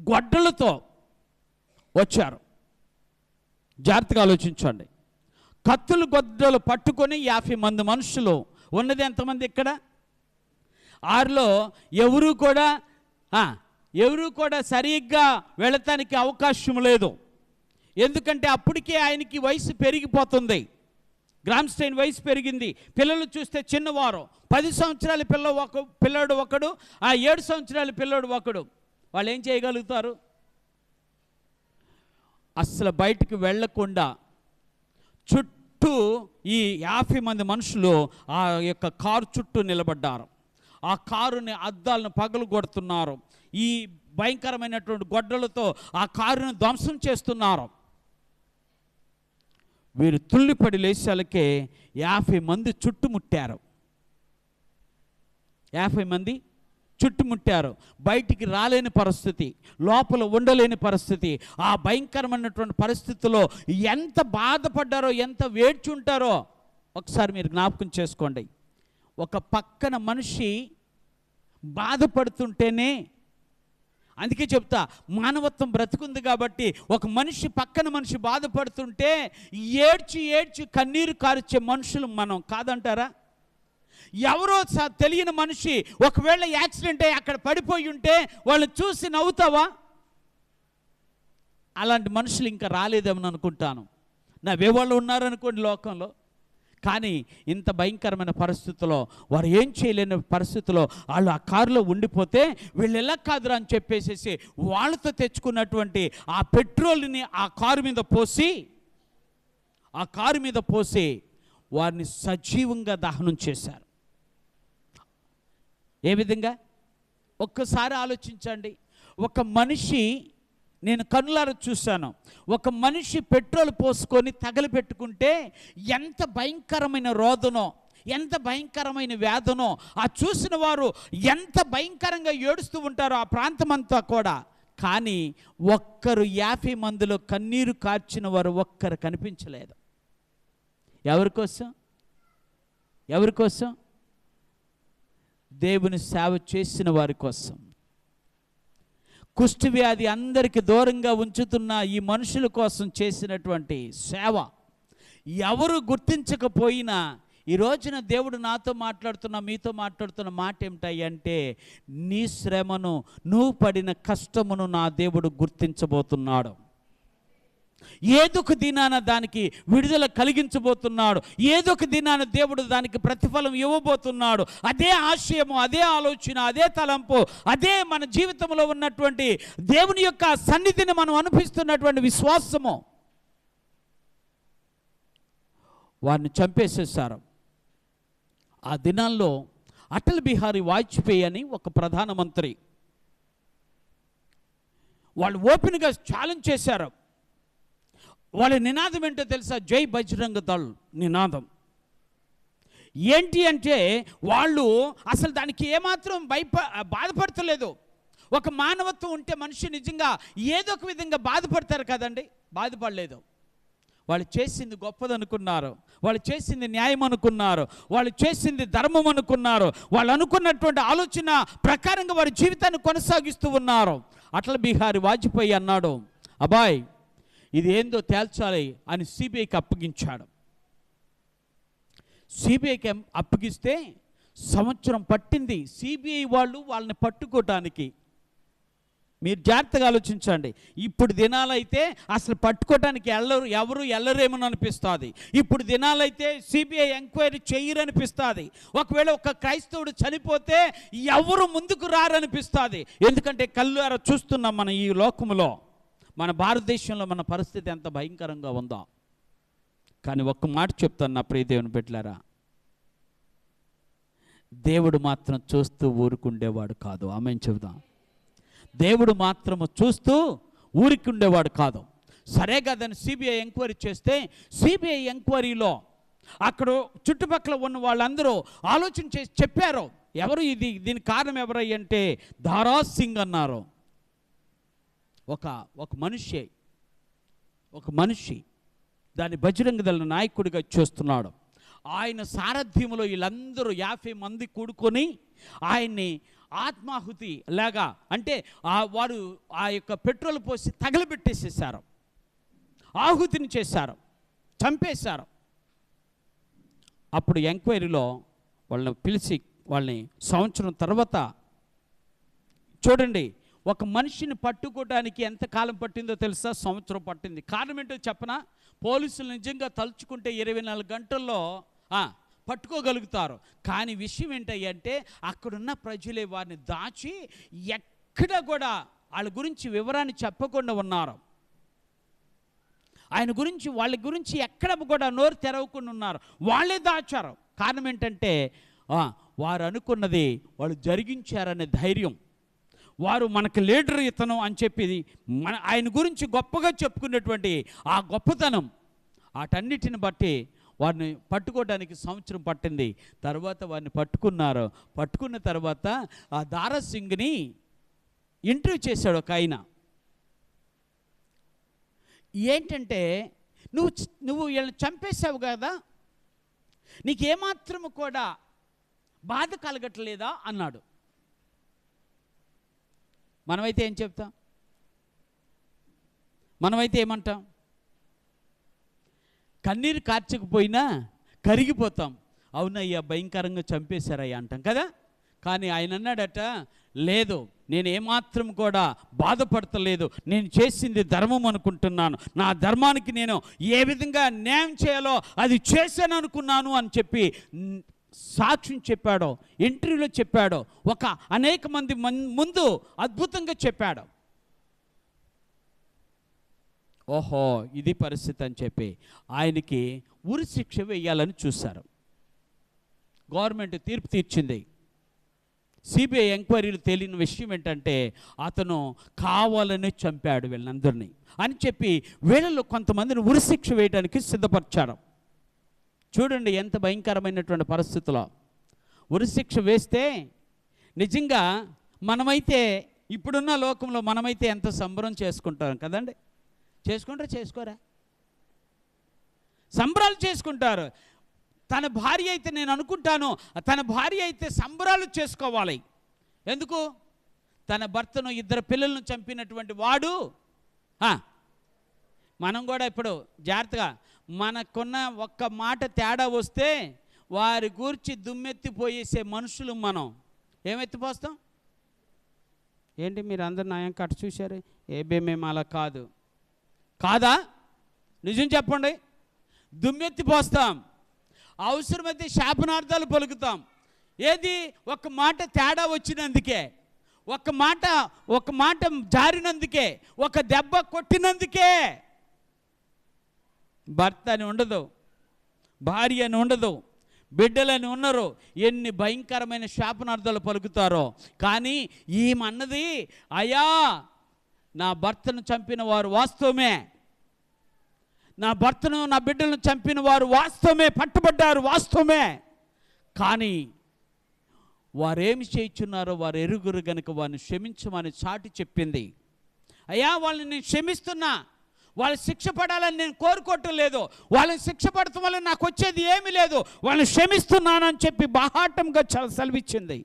A: గొడ్డలతో వచ్చారు. జాగ్రత్తగా ఆలోచించండి. కత్తులు గొడ్డలు పట్టుకొని 50 మంది మనుషులు. ఉన్నది ఎంతమంది ఇక్కడ? 6లో ఎవరు కూడా సరిగ్గా వెళ్ళటానికి అవకాశం లేదు. ఎందుకంటే అప్పటికే ఆయనకి వయసు పెరిగిపోతుంది. గ్రామ్స్టైన్ వయసు పెరిగింది, పిల్లలు చూస్తే చిన్నవారు, 10 సంవత్సరాల పిల్లాడు ఒకడు, ఆ 7 సంవత్సరాల పిల్లాడు ఒకడు. వాళ్ళు ఏం చేయగలుగుతారు? అస్సలు బయటికి వెళ్ళకుండా చుట్టూ ఈ 50 మంది మనుషులు ఆ యొక్క కారు చుట్టూ నిలబడ్డారు. ఆ కారుని అద్దాలను పగలు కొడుతున్నారు. ఈ భయంకరమైనటువంటి గొడ్డలతో ఆ కారుని ధ్వంసం చేస్తున్నారు. వీరు తుల్లిపడి లేచాలకే 50 మంది చుట్టుముట్టారు. 50 మంది చుట్టుముట్టారు. బయటికి రాలేని పరిస్థితి, లోపల ఉండలేని పరిస్థితి. ఆ భయంకరమైనటువంటి పరిస్థితిలో ఎంత బాధపడ్డారో, ఎంత వేడ్చుంటారో ఒకసారి మీరు జ్ఞాపకం చేసుకోండి. ఒక పక్కన మనిషి బాధపడుతుంటేనే, అందుకే చెప్తా, మానవత్వం బ్రతుకుంది కాబట్టి ఒక మనిషి పక్కన మనిషి బాధపడుతుంటే ఏడ్చి ఏడ్చి కన్నీరు కార్చే మనుషులు మనం కాదంటారా? ఎవరో తెలియని మనిషి ఒకవేళ యాక్సిడెంట్ అయ్యి అక్కడ పడిపోయి ఉంటే వాళ్ళని చూసి నవ్వుతావా? అలాంటి మనుషులు ఇంకా రాలేదేమని అనుకుంటాను. నవ్వేవాళ్ళు ఉన్నారనుకోండి లోకంలో, కానీ ఇంత భయంకరమైన పరిస్థితుల్లో, వారు ఏం చేయలేని పరిస్థితుల్లో వాళ్ళు ఆ కారులో ఉండిపోతే వీళ్ళు ఎలా కాదురా అని చెప్పేసేసి వాళ్ళతో తెచ్చుకున్నటువంటి ఆ పెట్రోల్ని ఆ కారు మీద పోసి వారిని సజీవంగా దహనం చేశారు. ఏ విధంగా? ఒక్కసారి ఆలోచించండి. ఒక మనిషి, నేను కన్నులారా చూశాను, ఒక మనిషి పెట్రోల్ పోసుకొని తగలపెట్టుకుంటే ఎంత భయంకరమైన రోదనో, ఎంత భయంకరమైన వేదనో, ఆ చూసిన వారు ఎంత భయంకరంగా ఏడుస్తూ ఉంటారో ఆ ప్రాంతమంతా కూడా. కానీ 50 మందిలో కన్నీరు కార్చిన వారు ఒక్కరు కనిపించలేదు. ఎవరి కోసం? దేవుని సేవ చేసిన వారి కోసం. కుష్ఠవ్యాధి అందరికీ దూరంగా ఉంచుతున్న ఈ మనుషుల కోసం చేసినటువంటి సేవ ఎవరు గుర్తించకపోయినా, ఈ రోజున దేవుడు నాతో మీతో మాట్లాడుతున్న మాట ఏమిటంటే, నీ శ్రమను, నువ్వు పడిన కష్టమును నా దేవుడు గుర్తించబోతున్నాడు. ఏదొక దినాన దానికి విడుదల కలిగించబోతున్నాడు. ఏదొక దినాన దేవుడు దానికి ప్రతిఫలం ఇవ్వబోతున్నాడు. అదే ఆశయము, అదే ఆలోచన, అదే తలంపు, అదే మన జీవితంలో ఉన్నటువంటి దేవుని యొక్క సన్నిధిని మనం అనిపిస్తున్నటువంటి విశ్వాసము. వారిని చంపేసేసారు. ఆ దినాల్లో అటల్ బిహారీ వాజ్పేయి అని ఒక ప్రధానమంత్రి, వాళ్ళు ఓపెన్గా ఛాలెంజ్ చేశారు. వాళ్ళ నినాదం ఏంటో తెలుసా? జై బజరంగ దళ్ నినాదం. ఏంటి అంటే వాళ్ళు అసలు దానికి ఏమాత్రం బాధపడతలేదు. ఒక మానవత్వం ఉంటే మనిషి నిజంగా ఏదో ఒక విధంగా బాధపడతారు కదండి. బాధపడలేదు. వాళ్ళు చేసింది గొప్పదనుకున్నారు, వాళ్ళు చేసింది న్యాయం అనుకున్నారు, వాళ్ళు చేసింది ధర్మం అనుకున్నారు, వాళ్ళు అనుకున్నటువంటి ఆలోచన ప్రకారంగా వారి జీవితాన్ని కొనసాగిస్తూ ఉన్నారు. అటల్ బిహారీ వాజ్పేయి అన్నాడు, అబ్బాయ్ ఇది ఏందో తేల్చాలి అని సిబిఐకి అప్పగించాడు. సిబిఐకి అప్పగిస్తే సంవత్సరం పట్టింది సిబిఐ వాళ్ళని పట్టుకోవటానికి. మీరు జాగ్రత్తగా ఆలోచించండి. ఇప్పుడు దినాలైతే అసలు పట్టుకోవటానికి ఎవరు వెళ్ళరేమని అనిపిస్తుంది. ఇప్పుడు దినాలైతే సిబిఐ ఎంక్వైరీ చెయ్యరనిపిస్తుంది. ఒకవేళ ఒక క్రైస్తవుడు చనిపోతే ఎవరు ముందుకు రారనిపిస్తుంది. ఎందుకంటే కళ్ళారా చూస్తున్నాం మన ఈ లోకంలో, మన భారతదేశంలో మన పరిస్థితి ఎంత భయంకరంగా ఉందో. కానీ ఒక్క మాట చెప్తాను నా ప్రియ దేవుని బిడ్డలారా, దేవుడు మాత్రం చూస్తూ ఊరుకుండేవాడు కాదు. ఆమేన్ చెబుదాం. దేవుడు మాత్రము చూస్తూ ఊరికుండేవాడు కాదు. సరే కదని సిబిఐ ఎంక్వైరీ చేస్తే, సిబిఐ ఎంక్వైరీలో అక్కడ చుట్టుపక్కల ఉన్న వాళ్ళందరూ ఆలోచన చేసి చెప్పారు, ఎవరు దీనికి కారణం ఎవరై అంటే దారా సింగ్ అన్నారు. ఒక మనిషి దాని బజరంగ దళ నాయకుడిగా చూస్తున్నాడు. ఆయన సారథ్యంలో వీళ్ళందరూ 50 మంది కూడుకొని ఆయన్ని ఆత్మాహుతి లాగా, అంటే వారు ఆ యొక్క పెట్రోల్ పోసి తగలబెట్టేసేసారు, ఆహుతిని చేశారు, చంపేశారు. అప్పుడు ఎంక్వైరీలో వాళ్ళని పిలిచి వాళ్ళని సంవత్సరం తర్వాత చూడండి, ఒక మనిషిని పట్టుకోవడానికి ఎంత కాలం పట్టిందో తెలుసా? సంవత్సరం పట్టింది. కారణం ఏంటో చెప్పనా? పోలీసులు నిజంగా తలుచుకుంటే 24 గంటల్లో పట్టుకోగలుగుతారు. కానీ విషయం ఏంటంటే అక్కడున్న ప్రజలే వారిని దాచి ఎక్కడ కూడా వాళ్ళ గురించి వివరాన్ని చెప్పకుండా ఉన్నారు. ఆయన గురించి వాళ్ళ గురించి ఎక్కడ కూడా నోరు తెరవకుండా ఉన్నారు. వాళ్ళే దాచారు. కారణం ఏంటంటే వారు అనుకున్నది వాళ్ళు జరిగించారనే ధైర్యం, వారు మనకు లీడర్ ఇతను అని చెప్పి ఆయన గురించి గొప్పగా చెప్పుకున్నటువంటి ఆ గొప్పతనం, వాటన్నిటిని బట్టి వారిని పట్టుకోవడానికి సంవత్సరం పట్టింది. తర్వాత వారిని పట్టుకున్నారు. పట్టుకున్న తర్వాత ఆ దారా సింగ్ని ఇంటర్వ్యూ చేశాడు ఒక ఆయన. ఏంటంటే నువ్వు వీళ్ళని చంపేశావు కదా, నీకేమాత్రము కూడా బాధ కలగట్లేదా అన్నాడు. మనమైతే ఏం చెప్తాం? మనమైతే ఏమంటాం? కన్నీరు కార్చకపోయినా కరిగిపోతాం. అవునయ్యా, భయంకరంగా చంపేశారయ్యా అంటాం కదా. కానీ ఆయన అన్నాడట, లేదు, నేను ఏమాత్రం కూడా బాధపడతలేదు, నేను చేసింది ధర్మం అనుకుంటున్నాను, నా ధర్మానికి నేను ఏ విధంగా న్యాయం చేయాలో అది చేశాను అనుకున్నాను అని చెప్పి సాక్ష్యం చెప్పాడో, ఇంటర్వ్యూలో చెప్పాడో, ఒక అనేక మంది ముందు అద్భుతంగా చెప్పాడు. ఓహో, ఇది పరిస్థితి అని చెప్పి ఆయనకి ఉరి శిక్ష వేయాలని చూశారు. గవర్నమెంట్ తీర్పు తీర్చింది. సిబిఐ ఎంక్వైరీలు తేలిన విషయం ఏంటంటే అతను కావాలని చంపాడు వీళ్ళందరినీ అని చెప్పి వీళ్ళలో కొంతమందిని ఉరిశిక్ష వేయడానికి సిద్ధపరిచారు. చూడండి ఎంత భయంకరమైనటువంటి పరిస్థితిలో ఉరిశిక్ష వేస్తే నిజంగా మనమైతే ఇప్పుడున్న లోకంలో మనమైతే ఎంత సంబరం చేసుకుంటాం కదండి. చేసుకుంటారా? చేసుకోరా? సంబరాలు చేసుకుంటారు. తన భార్య అయితే, నేను అనుకుంటాను తన భార్య అయితే సంబరాలు చేసుకోవాలి. ఎందుకు? తన భర్తను 2 పిల్లలను చంపినటువంటి వాడు. మనం కూడా ఇప్పుడు జాగ్రత్తగా, మనకున్న ఒక్క మాట తేడా వస్తే వారి గూర్చి దుమ్మెత్తిపోయేసే మనుషులు మనం. ఏమెత్తిపోస్తాం? ఏంటి మీరు అందరు నాయం కట్ట చూశారు? మేము అలా కాదు. కాదా? నిజం చెప్పండి. దుమ్మెత్తిపోస్తాం. అవసరమైతే శాపనార్థాలు పలుకుతాం. ఏది? ఒక మాట తేడా వచ్చినందుకే, ఒక మాట జారినందుకే, ఒక దెబ్బ కొట్టినందుకే. భర్త అని ఉండదు, భార్య అని ఉండదు, బిడ్డలని ఉన్నారు. ఎన్ని భయంకరమైన శాపనార్థాలు పలుకుతారో. కానీ ఈమన్నది, అయ్యా, నా భర్తను చంపిన వారు వాస్తవమే, నా భర్తను నా బిడ్డలను చంపిన వారు వాస్తవమే, పట్టుబడ్డారు వాస్తవమే. కానీ వారేమి చేయించున్నారో వారు ఎరుగురు గనుక వారిని క్షమించమని చాటి చెప్పింది. అయ్యా, వాళ్ళని నేను క్షమిస్తున్నా, వాళ్ళు శిక్ష పడాలని నేను కోరుకోవటం లేదు, వాళ్ళని శిక్ష పడటం వల్ల నాకు వచ్చేది ఏమీ లేదు, వాళ్ళని క్షమిస్తున్నానని చెప్పి బాహాటంగా సెలవిచ్చింది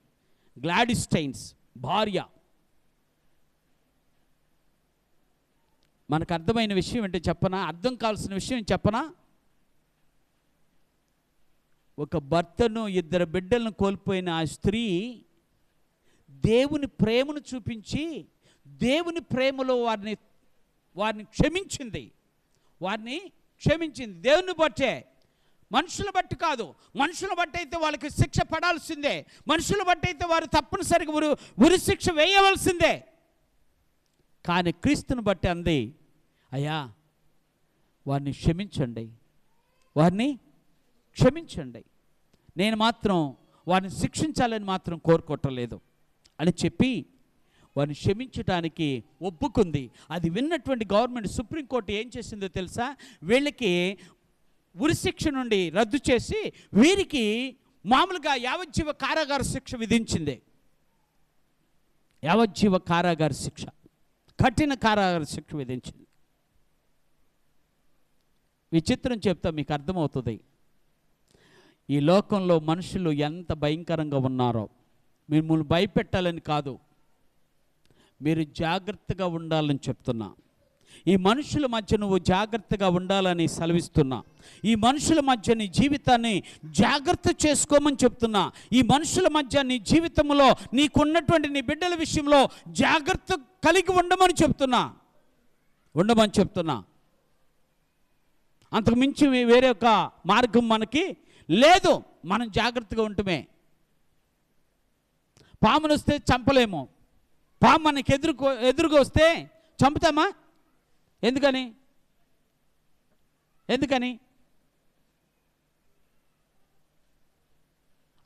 A: గ్లాడిస్ స్టైన్స్ భార్య. మనకు అర్థమైన విషయం ఏంటో చెప్పనా? అర్థం కావాల్సిన విషయం చెప్పనా? ఒక భర్తను 2 బిడ్డలను కోల్పోయిన ఆ స్త్రీ దేవుని ప్రేమను చూపించి, దేవుని ప్రేమలో వారిని క్షమించింది. దేవుని బట్టే, మనుషుల బట్టి కాదు. మనుషుల బట్టి అయితే వాళ్ళకి శిక్ష పడాల్సిందే, మనుషుల బట్టి అయితే వారు తప్పనిసరిగా ఉరి శిక్ష వేయవలసిందే. కానీ క్రీస్తుని బట్టి అంది, అయ్యా, వారిని క్షమించండి, వారిని క్షమించండి, నేను మాత్రం వారిని శిక్షించాలని మాత్రం కోరుకోవటం అని చెప్పి వారిని క్షమించడానికి ఒప్పుకుంది. అది విన్నటువంటి గవర్నమెంట్, సుప్రీంకోర్టు ఏం చేసిందో తెలుసా? వీళ్ళకి ఉరిశిక్ష నుండి రద్దు చేసి వీరికి మామూలుగా యావజ్జీవ కారాగార శిక్ష విధించింది. యావజ్జీవ కారాగార శిక్ష, కఠిన కారాగార శిక్ష విధించింది. విచిత్రం చెప్తా, మీకు అర్థమవుతుంది. ఈ లోకంలో మనుషులు ఎంత భయంకరంగా ఉన్నారో. మిమ్మల్ని భయపెట్టాలని కాదు, మీరు జాగ్రత్తగా ఉండాలని చెప్తున్నా. ఈ మనుషుల మధ్య నువ్వు జాగ్రత్తగా ఉండాలని సెలవిస్తున్నా. ఈ మనుషుల మధ్య నీ జీవితాన్ని జాగ్రత్త చేసుకోమని చెప్తున్నా. ఈ మనుషుల మధ్య నీ జీవితంలో నీకున్నటువంటి నీ బిడ్డల విషయంలో జాగ్రత్త కలిగి ఉండమని చెప్తున్నా. అంతకు మించి వేరే ఒక మార్గం మనకి లేదు. మనం జాగ్రత్తగా ఉంటమే. పామును వస్తే చంపలేము. పాము మనకి ఎదురుగా వస్తే చంపుతామా? ఎందుకని?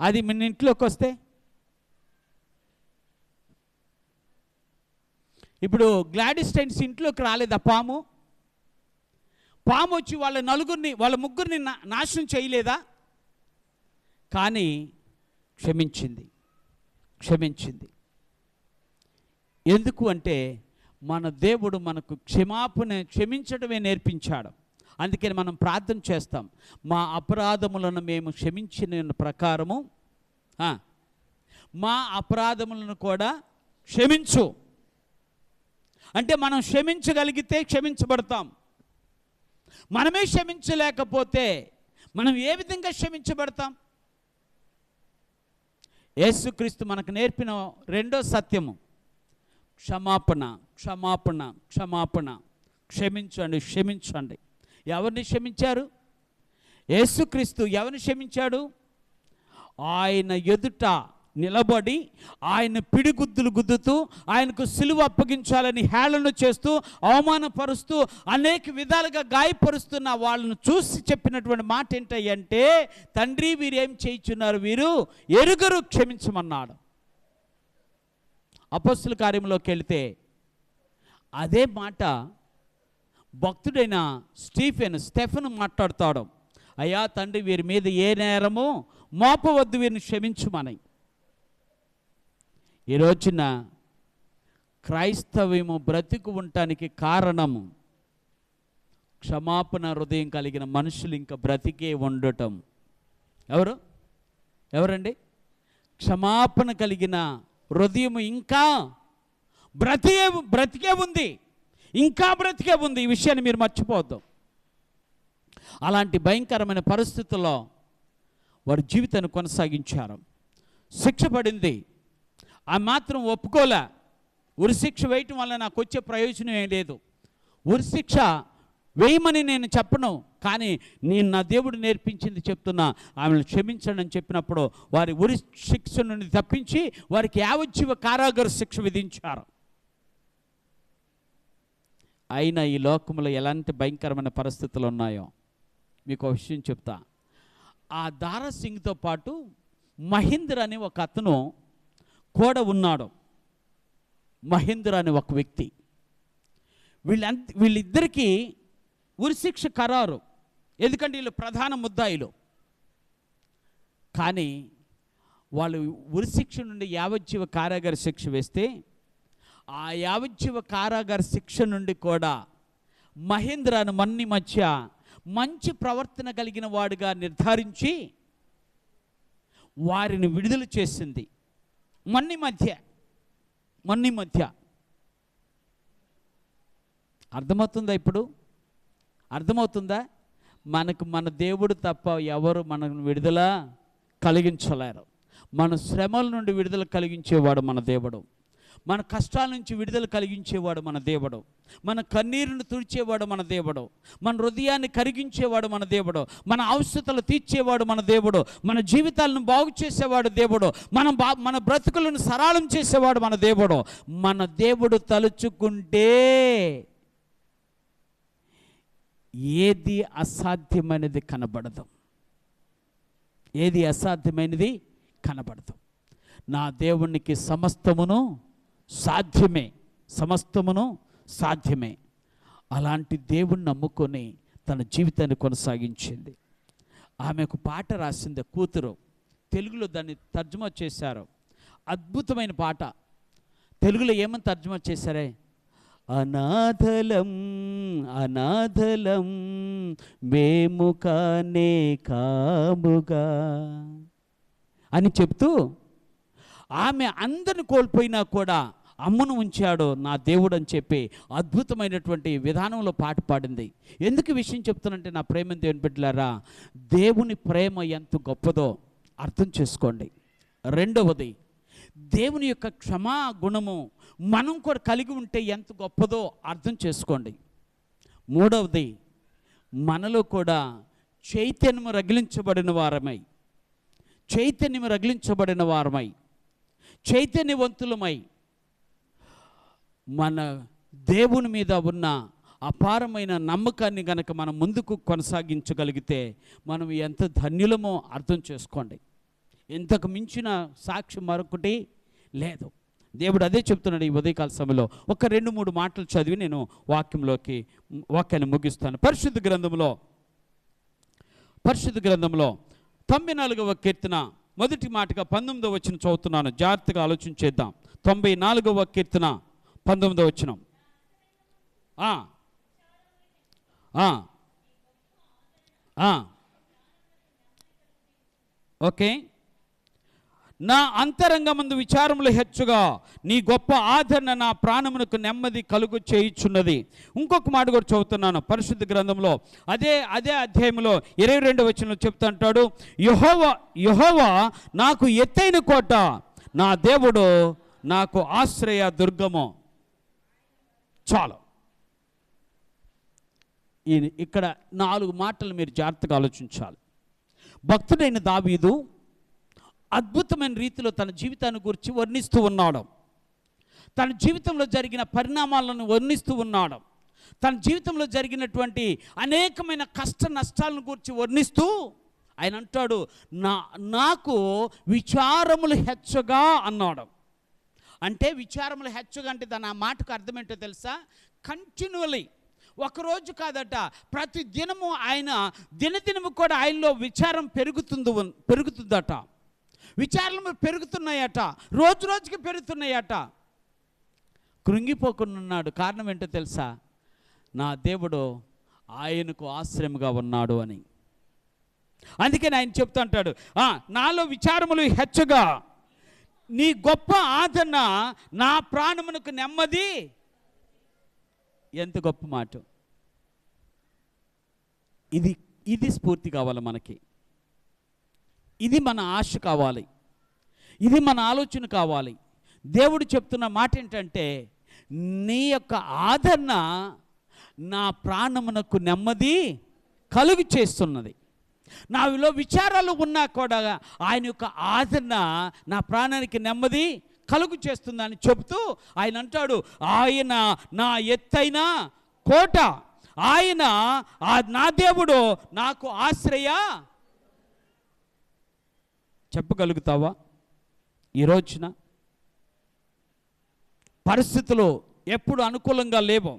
A: అది మన ఇంట్లోకి వస్తే, ఇప్పుడు గ్లాడిస్టైన్స్ ఇంట్లోకి రాలేదా పాము? పాము వచ్చి వాళ్ళ ముగ్గురిని నాశనం చేయలేదా? కానీ క్షమించింది. ఎందుకు అంటే మన దేవుడు మనకు క్షమించడమే నేర్పించాడు. అందుకని మనం ప్రార్థన చేస్తాం, మా అపరాధములను మేము క్షమించిన ప్రకారము మా అపరాధములను కూడా క్షమించు. అంటే మనం క్షమించగలిగితే క్షమించబడతాం. మనమే క్షమించలేకపోతే మనం ఏ విధంగా క్షమించబడతాం? యేసుక్రీస్తు మనకు నేర్పిన రెండో సత్యము క్షమాపణ. క్షమించండి. ఎవరిని క్షమించారు? యేసుక్రీస్తు ఎవరిని క్షమించాడు? ఆయన ఎదుట నిలబడి ఆయన పిడిగుద్దులు గుద్దుతూ ఆయనకు సిలువ అప్పగించాలని హేళన చేస్తూ అవమానపరుస్తూ అనేక విధాలుగా గాయపరుస్తున్న వాళ్ళను చూసి చెప్పినటువంటి మాట ఏంటంటే, తండ్రి వీరేం చేయుచున్నారు, వీరు ఎరుగరు, క్షమించమన్నాడు. అపొస్తలుల కార్యంలోకి వెళితే అదే మాట భక్తుడైన స్టెఫెను మాట్లాడతాడు. అయ్యా తండ్రి, వీరి మీద ఏ నేరము మోపవద్దు, వీరిని క్షమించుమని. ఈ రోజున క్రైస్తవ్యము బ్రతికి ఉండటానికి కారణము క్షమాపణ హృదయం కలిగిన మనుషులు ఇంకా బ్రతికే ఉండటం. ఎవరండి? క్షమాపణ కలిగిన హృదయం ఇంకా బ్రతికే ఉంది. ఈ విషయాన్ని మీరు మర్చిపోవద్దు. అలాంటి భయంకరమైన పరిస్థితుల్లో వారి జీవితాన్ని కొనసాగించారు. శిక్ష పడింది, ఆ మాత్రం ఒప్పుకోలే. ఉరిశిక్ష వేయటం వల్ల నాకు వచ్చే ప్రయోజనం ఏం లేదు. ఉరిశిక్ష వేయమని నేను చెప్పను, కానీ నేను నా దేవుడు నేర్పించింది చెప్తున్నా. ఆమెను క్షమించండి అని చెప్పినప్పుడు వారి ఉరి శిక్ష నుండి తప్పించి వారికి యావజ్జీవ కారాగార శిక్ష విధించారు. అయినా ఈ లోకంలో ఎలాంటి భయంకరమైన పరిస్థితులు ఉన్నాయో మీకు ఒక విషయం చెప్తా. ఆ దారా సింగ్తో పాటు మహేంద్ర అనే ఒక అతను కూడా ఉన్నాడు. మహేంద్ర అనే ఒక వ్యక్తి. వీళ్ళిద్దరికీ ఉరిశిక్ష ఖరారు, ఎందుకంటే వీళ్ళు ప్రధాన ముద్దాయిలు. కానీ వాళ్ళు ఉరిశిక్ష నుండి యావజ్జీవ కారాగార శిక్ష వేస్తే ఆ యావజ్జీవ కారాగార శిక్ష నుండి కూడా మహేంద్రను మధ్య మంచి ప్రవర్తన కలిగిన వాడుగా నిర్ధారించి వారిని విడుదల చేసింది. మన్ని మధ్య అర్థమవుతుందా? ఇప్పుడు అర్థమవుతుందా? మన దేవుడు తప్ప ఎవరు మనకు విడుదల కలిగించలేరు. మన శ్రమల నుండి విడుదల కలిగించేవాడు మన దేవుడు. మన కష్టాల నుంచి విడుదల కలిగించేవాడు మన దేవుడు. మన కన్నీరును తుడిచేవాడు మన దేవుడు. మన హృదయాన్ని కరిగించేవాడు మన దేవుడు. మన అవసరతలు తీర్చేవాడు మన దేవుడు. మన జీవితాలను బాగు చేసేవాడు దేవుడు. మన బ్రతుకులను సరళం చేసేవాడు మన దేవుడు. మన దేవుడు తలుచుకుంటే ఏది అసాధ్యమైనది కనబడదు. నా దేవునికి సమస్తమును సాధ్యమే. అలాంటి దేవుణ్ణి నమ్ముకొని తన జీవితాన్ని కొనసాగించింది. ఆమెకు పాట రాసింది కూతురు. తెలుగులో దాన్ని తర్జుమా చేశారు. అద్భుతమైన పాట. తెలుగులో ఏమని తర్జుమా చేశారే? అనాథలం మేము కాముగా అని చెప్తూ ఆమె అందరిని కోల్పోయినా కూడా అమ్మను ఉంచాడు నా దేవుడు అని చెప్పి అద్భుతమైనటువంటి విధానంలో పాట పాడింది. ఎందుకు విషయం చెప్తానంటే, నా ప్రేమ దేవుని బిడ్డలారా, దేవుని ప్రేమ ఎంత గొప్పదో అర్థం చేసుకోండి. రెండవది, దేవుని యొక్క క్షమా గుణము మనం కూడా కలిగి ఉంటే ఎంత గొప్పదో అర్థం చేసుకోండి. మూడవది, మనలో కూడా చైతన్యము రగిలించబడిన వారమై చైతన్యవంతులమై మన దేవుని మీద ఉన్న అపారమైన నమ్మకాన్ని గనక మనం ముందుకు కొనసాగించగలిగితే మనం ఎంత ధన్యులమో అర్థం చేసుకోండి. ఇంతకు మించిన సాక్ష్యం మరొకటి లేదు. దేవుడు అదే చెప్తున్నాడు ఈ ఉదయకాల సమయంలో. ఒక 2-3 మాటలు చదివి నేను వాక్యాన్ని ముగిస్తాను. పరిశుద్ధ గ్రంథంలో 94వ కీర్తన మొదటి మాటగా 19వ వచనం చదువుతున్నాను. జాగ్రత్తగా ఆలోచించేద్దాం. 94వ కీర్తన 19వ వచనం. ఓకే. నా అంతరంగమందు విచారములు హెచ్చుగా నీ గొప్ప ఆదరణ నా ప్రాణమునకు నెమ్మది కలుగు చేయుచున్నది. ఇంకొక మాట కూడా చదువుతున్నాను పరిశుద్ధ గ్రంథంలో అదే అధ్యాయంలో 22వ వచనంలో చెప్తుంటాడు, యెహోవా నాకు ఎత్తైన కోట, నా దేవుడు నాకు ఆశ్రయ దుర్గము. చాలు. ఇక్కడ 4 మాటలు మీరు జాగ్రత్తగా ఆలోచించాలి. భక్తుడైన దావీదు అద్భుతమైన రీతిలో తన జీవితాన్ని గురించి వర్ణిస్తూ ఉన్నాడు. తన జీవితంలో జరిగిన పరిణామాలను వర్ణిస్తూ ఉన్నాడు. తన జీవితంలో జరిగినటువంటి అనేకమైన కష్ట నష్టాలను గురించి వర్ణిస్తూ ఆయన అంటాడు, నాకు విచారములు హెచ్చగా అన్నాడు. అంటే విచారములు హెచ్చగా అంటే దాని ఆ మాటకు అర్థం ఏంటో తెలుసా? కంటిన్యూలీ, ఒకరోజు కాదట, ప్రతి దినము ఆయన దినదినము కూడా ఆయనలో విచారం పెరుగుతుందట. విచారణలు పెరుగుతున్నాయట, రోజు రోజుకి పెరుగుతున్నాయట. కృంగిపోకున్నాడు. కారణం ఏంటో తెలుసా? నా దేవుడు ఆయనకు ఆశ్రయముగా ఉన్నాడు అని. అందుకని ఆయన చెప్తూ అంటాడు, నాలో విచారములు హెచ్చగా నీ గొప్ప ఆదరణ నా ప్రాణమునకు నెమ్మది. ఎంత గొప్ప మాట! ఇది స్ఫూర్తి కావాలి మనకి. ఇది మన ఆశ కావాలి. ఇది మన ఆలోచన కావాలి. దేవుడు చెప్తున్న మాట ఏంటంటే, నీ యొక్క ఆదరణ నా ప్రాణమునకు నెమ్మది కలుగు చేస్తున్నది. నాలో విచారాలు ఉన్నా కూడా ఆయన యొక్క ఆదరణ నా ప్రాణానికి నెమ్మది కలుగు చేస్తుందని చెబుతూ ఆయన అంటాడు, ఆయన నా ఎత్తైన కోట, ఆయన నా దేవుడు నాకు ఆశ్రయ. చెప్పగలుగుతావా? ఈ రోజున పరిస్థితులు ఎప్పుడు అనుకూలంగా లేవు.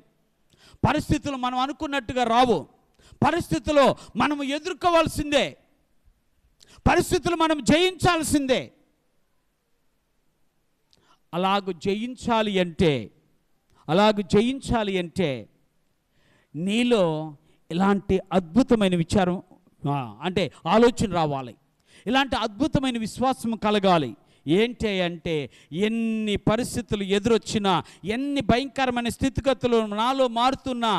A: పరిస్థితులు మనం అనుకున్నట్టుగా రావు. పరిస్థితులు మనము ఎదుర్కోవాల్సిందే. పరిస్థితులు మనం జయించాల్సిందే. అలాగ జయించాలి అంటే నీలో ఇలాంటి అద్భుతమైన విచారం అంటే ఆలోచన రావాలి. ఇలాంటి అద్భుతమైన విశ్వాసం కలగాలి. ఏంటి అంటే, ఎన్ని పరిస్థితులు ఎదురొచ్చినా, ఎన్ని భయంకరమైన స్థితిగతులు నాలో మారుతున్నా,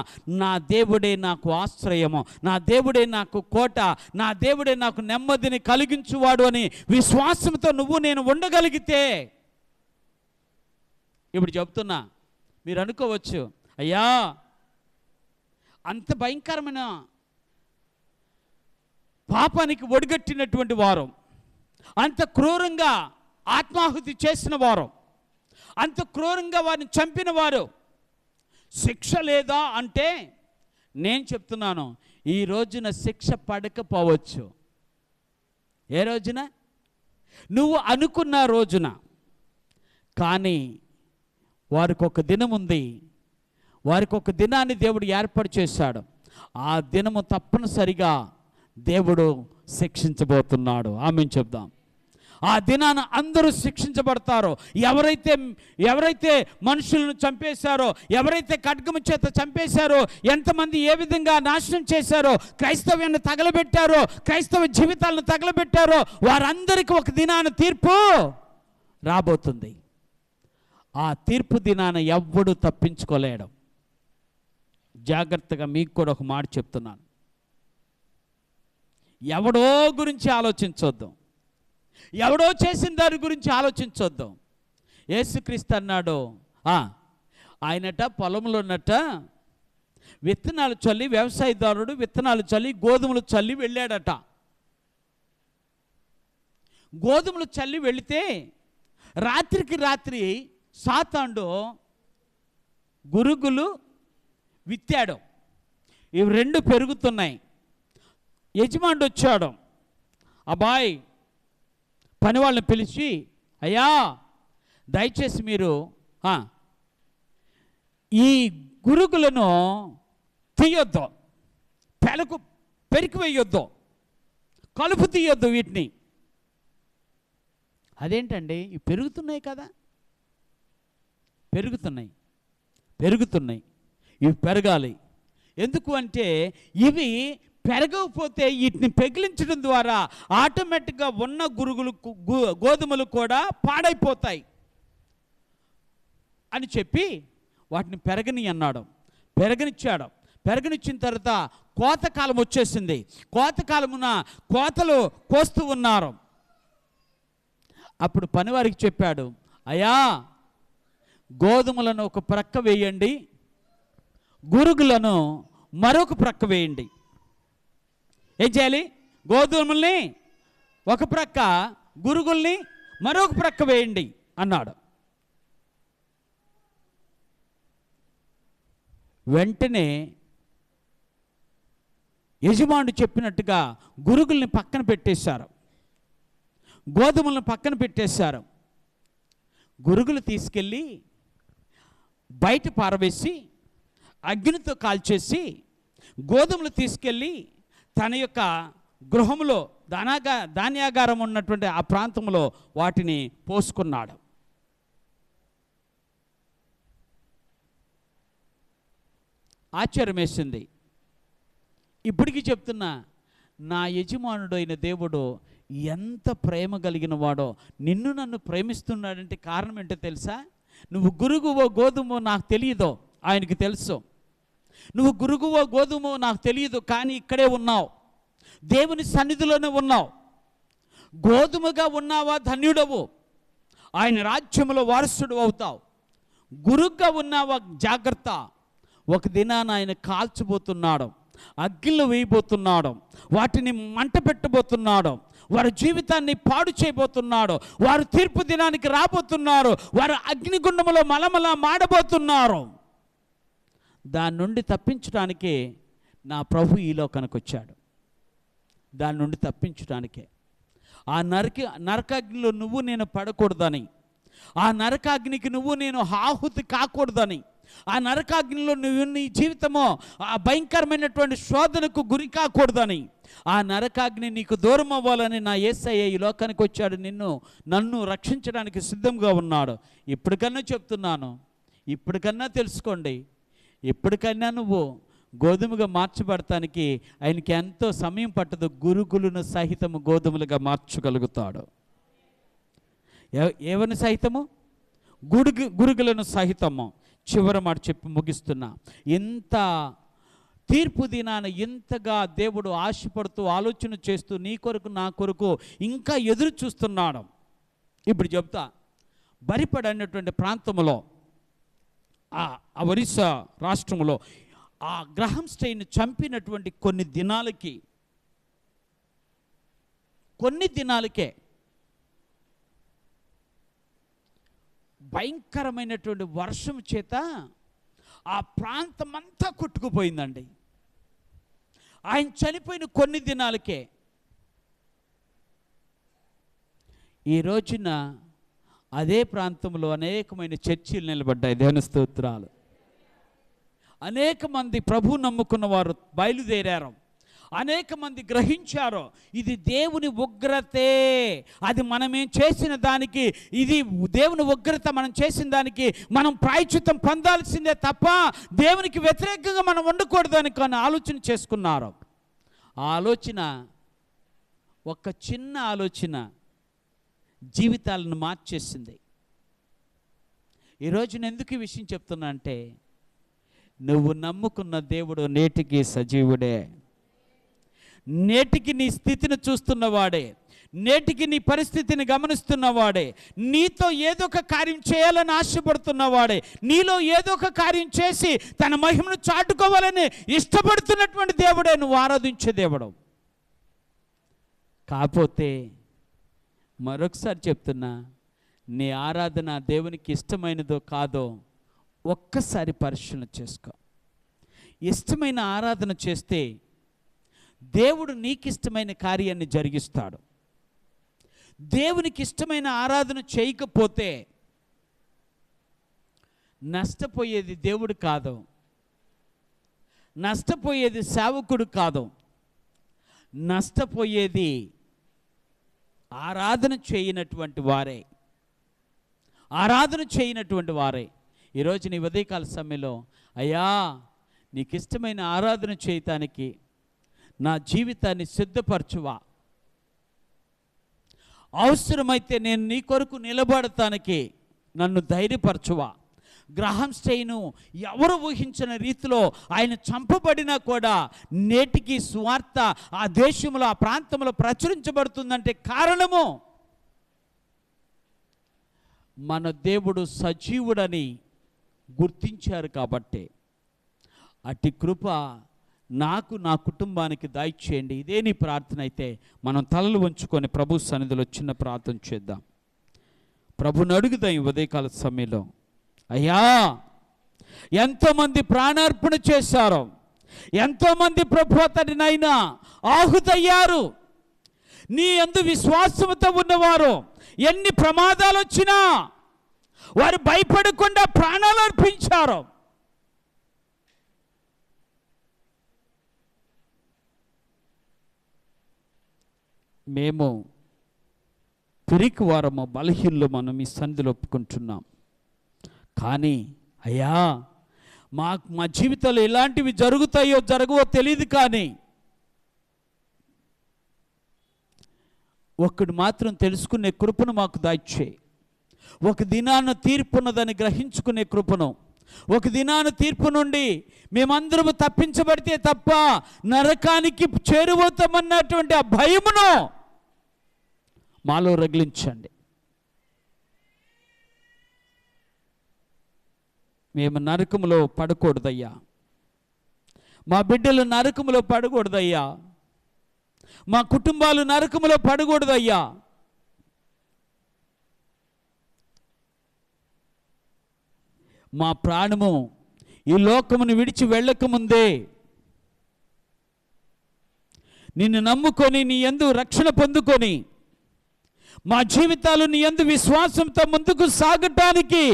A: నా దేవుడే నాకు ఆశ్రయము, నా దేవుడే నాకు కోట, నా దేవుడే నాకు నెమ్మదిని కలిగించువాడు అని విశ్వాసంతో నేను ఉండగలిగితే, ఇప్పుడు చెప్తున్నా, మీరు అనుకోవచ్చు, అయ్యా అంత భయంకరమైన పాపానికి ఒడిగట్టినటువంటి వారు, అంత క్రూరంగా ఆత్మాహుతి చేసిన వారు, అంత క్రూరంగా వారిని చంపిన వారు, శిక్ష లేదా అంటే నేను చెప్తున్నాను, ఈ రోజున శిక్ష పడకపోవచ్చు. ఏ రోజున? నువ్వు అనుకున్న రోజున. కానీ వారికి ఒక దినం ఉంది. వారికి ఒక దినాన్ని దేవుడు ఏర్పాటు చేశాడు. ఆ దినము తప్పనిసరిగా దేవుడు శిక్షించబోతున్నాడు. ఆమేన్ చెప్దాం. ఆ దినాన అందరూ శిక్షించబడతారో, ఎవరైతే మనుషులను చంపేశారో, ఎవరైతే ఖడ్గము చేత చంపేశారో, ఎంతమంది ఏ విధంగా నాశనం చేశారో, క్రైస్తవ్యాన్ని తగలబెట్టారో, క్రైస్తవ జీవితాలను తగలబెట్టారో, వారందరికీ ఒక దినాన తీర్పు రాబోతుంది. ఆ తీర్పు దినాన ఎవ్వడు తప్పించుకోలేడు. జాగ్రత్తగా మీకు కూడా ఒక మాట చెప్తున్నాను, ఎవడో గురించి ఆలోచించొద్దు, ఎవడో చేసిన దాని గురించి ఆలోచించొద్దు. యేసుక్రీస్తు అన్నాడు, ఆయనట పొలంలో ఉన్నట్ట విత్తనాలు చల్లి, వ్యవసాయదారుడు విత్తనాలు చల్లి గోధుమలు చల్లి వెళ్ళాడట. గోధుమలు చల్లి వెళితే రాత్రికి రాత్రి సాతానుడు గురుగులు విత్తాడు. ఇవి రెండు పెరుగుతున్నాయి. యజమానుడు వచ్చాడు. అబ్బాయి పని వాళ్ళని పిలిచి, అయ్యా దయచేసి మీరు ఈ గురుగులను తీయొద్దు, పెరికి వేయొద్దు, కలుపు తీయొద్దు వీటిని. అదేంటండి, ఇవి పెరుగుతున్నాయి కదా. పెరుగుతున్నాయి ఇవి పెరగాలి. ఎందుకు అంటే ఇవి పెరగకపోతే వీటిని పెగిలించడం ద్వారా ఆటోమేటిక్గా ఉన్న గోధుమలు కూడా పాడైపోతాయి అని చెప్పి వాటిని పెరగని అన్నాడు. పెరగనిచ్చాడు. పెరగనిచ్చిన తర్వాత కోతకాలం వచ్చేసింది. కోతకాలమున కోతలు కోస్తూ ఉన్నారు. అప్పుడు పనివారికి చెప్పాడు, అయ్యా గోధుమలను ఒక ప్రక్క వేయండి, గురుగులను మరొక ప్రక్క వేయండి. ఏం చేయాలి? గోధుమల్ని ఒక ప్రక్క, గురుగుల్ని మరొక ప్రక్క వేయండి అన్నాడు. వెంటనే యజమానుడు చెప్పినట్టుగా గురుగుల్ని పక్కన పెట్టేశారు, గోధుమలను పక్కన పెట్టేశారు. గురుగులు తీసుకెళ్ళి బయట పారవేసి అగ్నితో కాల్చేసి గోధుమలు తీసుకెళ్ళి తన యొక్క గృహంలో ధాన్యాగారం ఉన్నటువంటి ఆ ప్రాంతంలో వాటిని పోసుకున్నాడు. ఆశ్చర్యం వేసింది. ఇప్పటికీ చెప్తున్నా, నా యజమానుడైన దేవుడు ఎంత ప్రేమ కలిగిన వాడో, నిన్ను నన్ను ప్రేమిస్తున్నాడంటే కారణం ఏంటో తెలుసా? నువ్వు గురుగువో గోధుమో నాకు తెలియదో ఆయనకి తెలుసు. నువ్వు గురుగువో గోధుమో నాకు తెలియదు, కానీ ఇక్కడే ఉన్నావు, దేవుని సన్నిధిలోనే ఉన్నావు. గోధుమగా ఉన్నావా ధన్యుడవు, ఆయన రాజ్యంలో వారసుడు అవుతావు. గురుగ్గా ఉన్నావా జాగ్రత్త, ఒక దినాన ఆయన కాల్చబోతున్నాడు, అగ్గిలో వేయబోతున్నాడు, వాటిని మంట పెట్టబోతున్నాడు, వారి జీవితాన్ని పాడు చేయబోతున్నాడు, వారు తీర్పు దినానికి రాబోతున్నారు, వారు అగ్నిగుండములో మలమల మాడబోతున్నారు. దాని నుండి తప్పించడానికే నా ప్రభు ఈ లోకానికి వచ్చాడు. దాని నుండి తప్పించడానికే. ఆ నరకాగ్నిలో నువ్వు నేను పడకూడదని, ఆ నరకాగ్నికి నువ్వు నేను ఆహుతి కాకూడదని, ఆ నరకాగ్నిలో నువ్వు నీ జీవితమో ఆ భయంకరమైనటువంటి శోధనకు గురి కాకూడదని, ఆ నరకాగ్ని నీకు దూరం అవ్వాలని నా యేసయ్య ఈ లోకానికి వచ్చాడు. నన్ను రక్షించడానికి సిద్ధంగా ఉన్నాడు. ఇప్పటికన్నా చెప్తున్నాను, ఇప్పటికన్నా తెలుసుకోండి, ఇప్పటికన్నా నువ్వు గోధుమగా మార్చబడటానికి ఆయనకి ఎంతో సమయం పట్టదు. గురుగులను సహితము గోధుమలుగా మార్చగలుగుతాడు. ఏవని సహితము? గురుగులను సహితము. చివరి మాట చెప్పి ముగిస్తున్నా. ఇంత తీర్పు దినాన ఇంతగా దేవుడు ఆశపడుతూ ఆలోచన చేస్తూ నీ కొరకు నా కొరకు ఇంకా ఎదురు చూస్తున్నాడు. ఇప్పుడు చెప్తా. బరిపడి అనేటువంటి ప్రాంతంలో, ఆ ఒరిస్సా రాష్ట్రంలో ఆ గ్రహం స్టెయిన్ చంపినటువంటి కొన్ని దినాలకే భయంకరమైనటువంటి వర్షం చేత ఆ ప్రాంతం అంతా కొట్టుకుపోయిందండి. ఆయన చనిపోయిన కొన్ని దినాలకే. ఈ రోజున అదే ప్రాంతంలో అనేకమైన చర్చిలు నిలబడ్డాయి. దేవుని స్తోత్రాలు. అనేక మంది ప్రభు నమ్ముకున్న వారు బయలుదేరారు. అనేక మంది గ్రహించారు, ఇది దేవుని ఉగ్రతే, అది మనమేం చేసిన దానికి, ఇది దేవుని ఉగ్రత మనం చేసిన దానికి మనం ప్రాయశ్చిత్తం పొందాల్సిందే తప్ప దేవునికి వ్యతిరేకంగా మనం ఉండకూడదని కానీ ఆలోచన చేసుకున్నారు. ఆ ఆలోచన, ఒక చిన్న ఆలోచన జీవితాలను మార్చేసింది. ఈరోజు నేను ఎందుకు ఈ విషయం చెప్తున్నా అంటే, నువ్వు నమ్ముకున్న దేవుడు నేటికి సజీవుడే, నేటికి నీ స్థితిని చూస్తున్నవాడే, నేటికి నీ పరిస్థితిని గమనిస్తున్నవాడే, నీతో ఏదో ఒక కార్యం చేయాలని ఆశపడుతున్నవాడే, నీలో ఏదో ఒక కార్యం చేసి తన మహిమను చాటుకోవాలని ఇష్టపడుతున్నటువంటి దేవుడే నువ్వు ఆరాధించే దేవుడు. కాకపోతే మరొకసారి చెప్తున్నా, నీ ఆరాధన దేవునికి ఇష్టమైనదో కాదో ఒక్కసారి పరిశీలన చేసుకో. ఇష్టమైన ఆరాధన చేస్తే దేవుడు నీకు ఇష్టమైన కార్యాన్ని జరిగిస్తాడు. దేవునికి ఇష్టమైన ఆరాధన చేయకపోతే నష్టపోయేది దేవుడు కాదు, నష్టపోయేది సేవకుడు కాదు, నష్టపోయేది ఆరాధన చేయనటువంటి వారే, ఆరాధన చేయనటువంటి వారే. ఈరోజు నీ ఉదయకాల సమయంలో, అయ్యా నీకు ఇష్టమైన ఆరాధన చేయటానికి నా జీవితాన్ని సిద్ధపరచువా, అవసరమైతే నేను నీ కొరకు నిలబడటానికి నన్ను ధైర్యపరచువా. గ్రహాం స్టెయిన్ ఎవరు ఊహించిన రీతిలో ఆయన చంపబడినా కూడా నేటికి సువార్త ఆ దేశంలో, ఆ ప్రాంతంలో ప్రచురించబడుతుందంటే కారణము మన దేవుడు సజీవుడని గుర్తించారు కాబట్టి. అట్టి కృప నాకు, నా కుటుంబానికి దయచేయండి. ఇదే నీ ప్రార్థన అయితే మనం తలలు వంచుకొని ప్రభు సన్నిధిలో చిన్న ప్రార్థన చేద్దాం. ప్రభుని అడుగుదాం ఈ ఉదయకాల సమయంలో. అయ్యా, ఎంతోమంది ప్రాణార్పణ చేశారు, ఎంతోమంది ప్రభు అతడినైనా ఆహుతయ్యారు. నీ యందు విశ్వాసంతో ఉన్నవారు ఎన్ని ప్రమాదాలు వచ్చినా వారు భయపడకుండా ప్రాణాలు అర్పించారు. మేము పిరికి వారము, బలహీనలు ఈ సన్నిధిలో ఒప్పుకుంటున్నాం. కానీ అయ్యా, మా జీవితంలో ఎలాంటివి జరుగుతాయో జరగవో తెలియదు, కానీ ఒక్కడు మాత్రం తెలుసుకునే కృపను మాకు దయచేయి. ఒక దినాన తీర్పున్నదని గ్రహించుకునే కృపను, ఒక దినాన తీర్పు నుండి మేమందరము తప్పించబడితే తప్ప నరకానికి చేరువవుతామన్నటువంటి ఆ భయమును మాలో రగిలించండి. మేము నరకములో పడకూడదయ్యా, మా బిడ్డలు నరకములో పడకూడదయ్యా, మా కుటుంబాలు నరకములో పడకూడదయ్యా. మా ప్రాణము ఈ లోకమును విడిచి వెళ్ళకముందే నిన్ను నమ్ముకొని నీ యందు రక్షణ పొందుకొని మా జీవితాలు నీ యందు విశ్వాసంతో ముందుకు సాగటానికి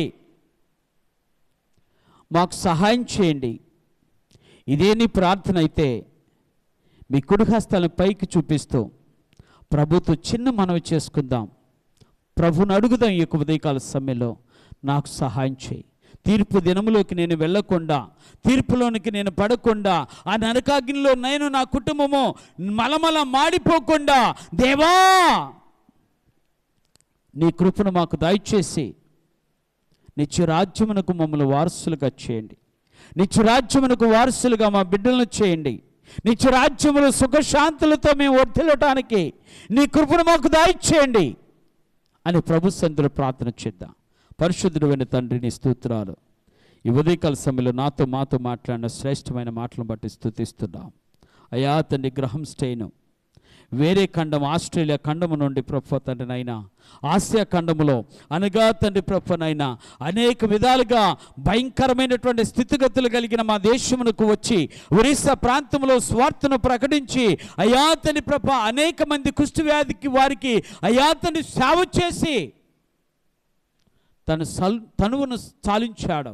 A: మాకు సహాయం చేయండి. ఇదే నీ ప్రార్థన అయితే మీ కుడి హస్తాలను పైకి చూపిస్తూ ప్రభుతో చిన్న మనవి చేసుకుందాం. ప్రభుని అడుగుదాం ఈ యొక్క ఉదయకాల సమయంలో, నాకు సహాయం చేయి. తీర్పు దినములోకి నేను వెళ్ళకుండా, తీర్పులోనికి నేను పడకుండా, ఆ నరకాగ్నిలో నేను, నా కుటుంబము మలమల మాడిపోకుండా దేవా నీ కృపను మాకు దయచేసి నిత్యరాజ్యమునకు మమ్మల్ని వారసులుగా చేయండి. నిత్యరాజ్యమునకు వారసులుగా మా బిడ్డలను చేయండి. నిత్యరాజ్యములు సుఖశాంతులతో మేము వర్ధిల్లటానికి నీ కృపను మాకు దయచేయండి అని ప్రభు సన్నిధిలో ప్రార్థన చేద్దాం. పరిశుద్ధుడైన తండ్రి, నీ స్తోత్రాలు. ఈ ఉదయకాల సమయంలో మాతో మాట్లాడిన శ్రేష్టమైన మాటలను బట్టి స్తుతిస్తున్నాం. అయా తండ్రి, గ్రహం స్టెయిన్ వేరే ఖండం, ఆస్ట్రేలియా ఖండము నుండి ప్రభు తండ్రినైనా, ఆసియా ఖండములో అనగా తండ్రి ప్రభునైనా అనేక విధాలుగా భయంకరమైనటువంటి స్థితిగతులు కలిగిన మా దేశమునకు వచ్చి ఒరిస్సా ప్రాంతంలో స్వార్థను ప్రకటించి అయా తండ్రి ప్రభు అనేక మంది కుష్ఠవ్యాధికి వారికి అయా తండ్రి సేవ చేసి తనువును చాలించాడు.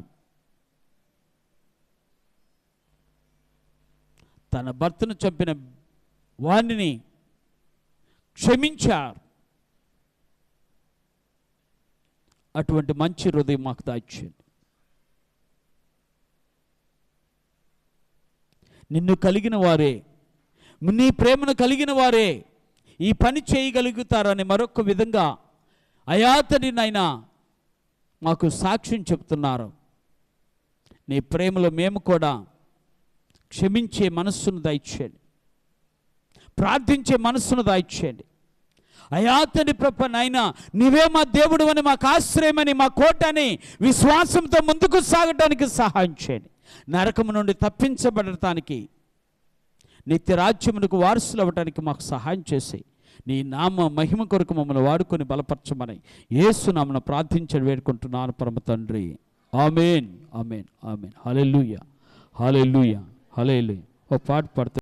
A: తన భర్తను చంపిన వాణిని క్షమించారు. అటువంటి మంచి హృదయం మాకు దాచేయండి. నిన్ను కలిగిన వారే, నీ ప్రేమను కలిగిన వారే ఈ పని చేయగలుగుతారని మరొక విధంగా అయాతనినైనా మాకు సాక్ష్యం చెప్తున్నారు. నీ ప్రేమలో మేము కూడా క్షమించే మనస్సును దయచేయండి, ప్రార్థించే మనస్సును దయచేయండి. అయా తండ్రి ప్రభు నాయనా, నీవే మా దేవుడు అని, మాకు ఆశ్రయమని, మా కోట అని విశ్వాసంతో ముందుకు సాగటానికి సహాయం చేయండి. నరకము నుండి తప్పించబడటానికి, నిత్య రాజ్యమునకు వారసులు అవ్వటానికి మాకు సహాయం చేసి, నీ నామ మహిమ కొరకు మమ్మల్ని వాడుకొని బలపరచమని యేసు నామమున ప్రార్థించి వేడుకుంటున్నాను పరమ తండ్రి. ఆమేన్, ఆమేన్, ఆమేన్. హల్లెలూయా, హల్లెలూయా, హల్లెలూయా. ఓ పాట పాడుతూ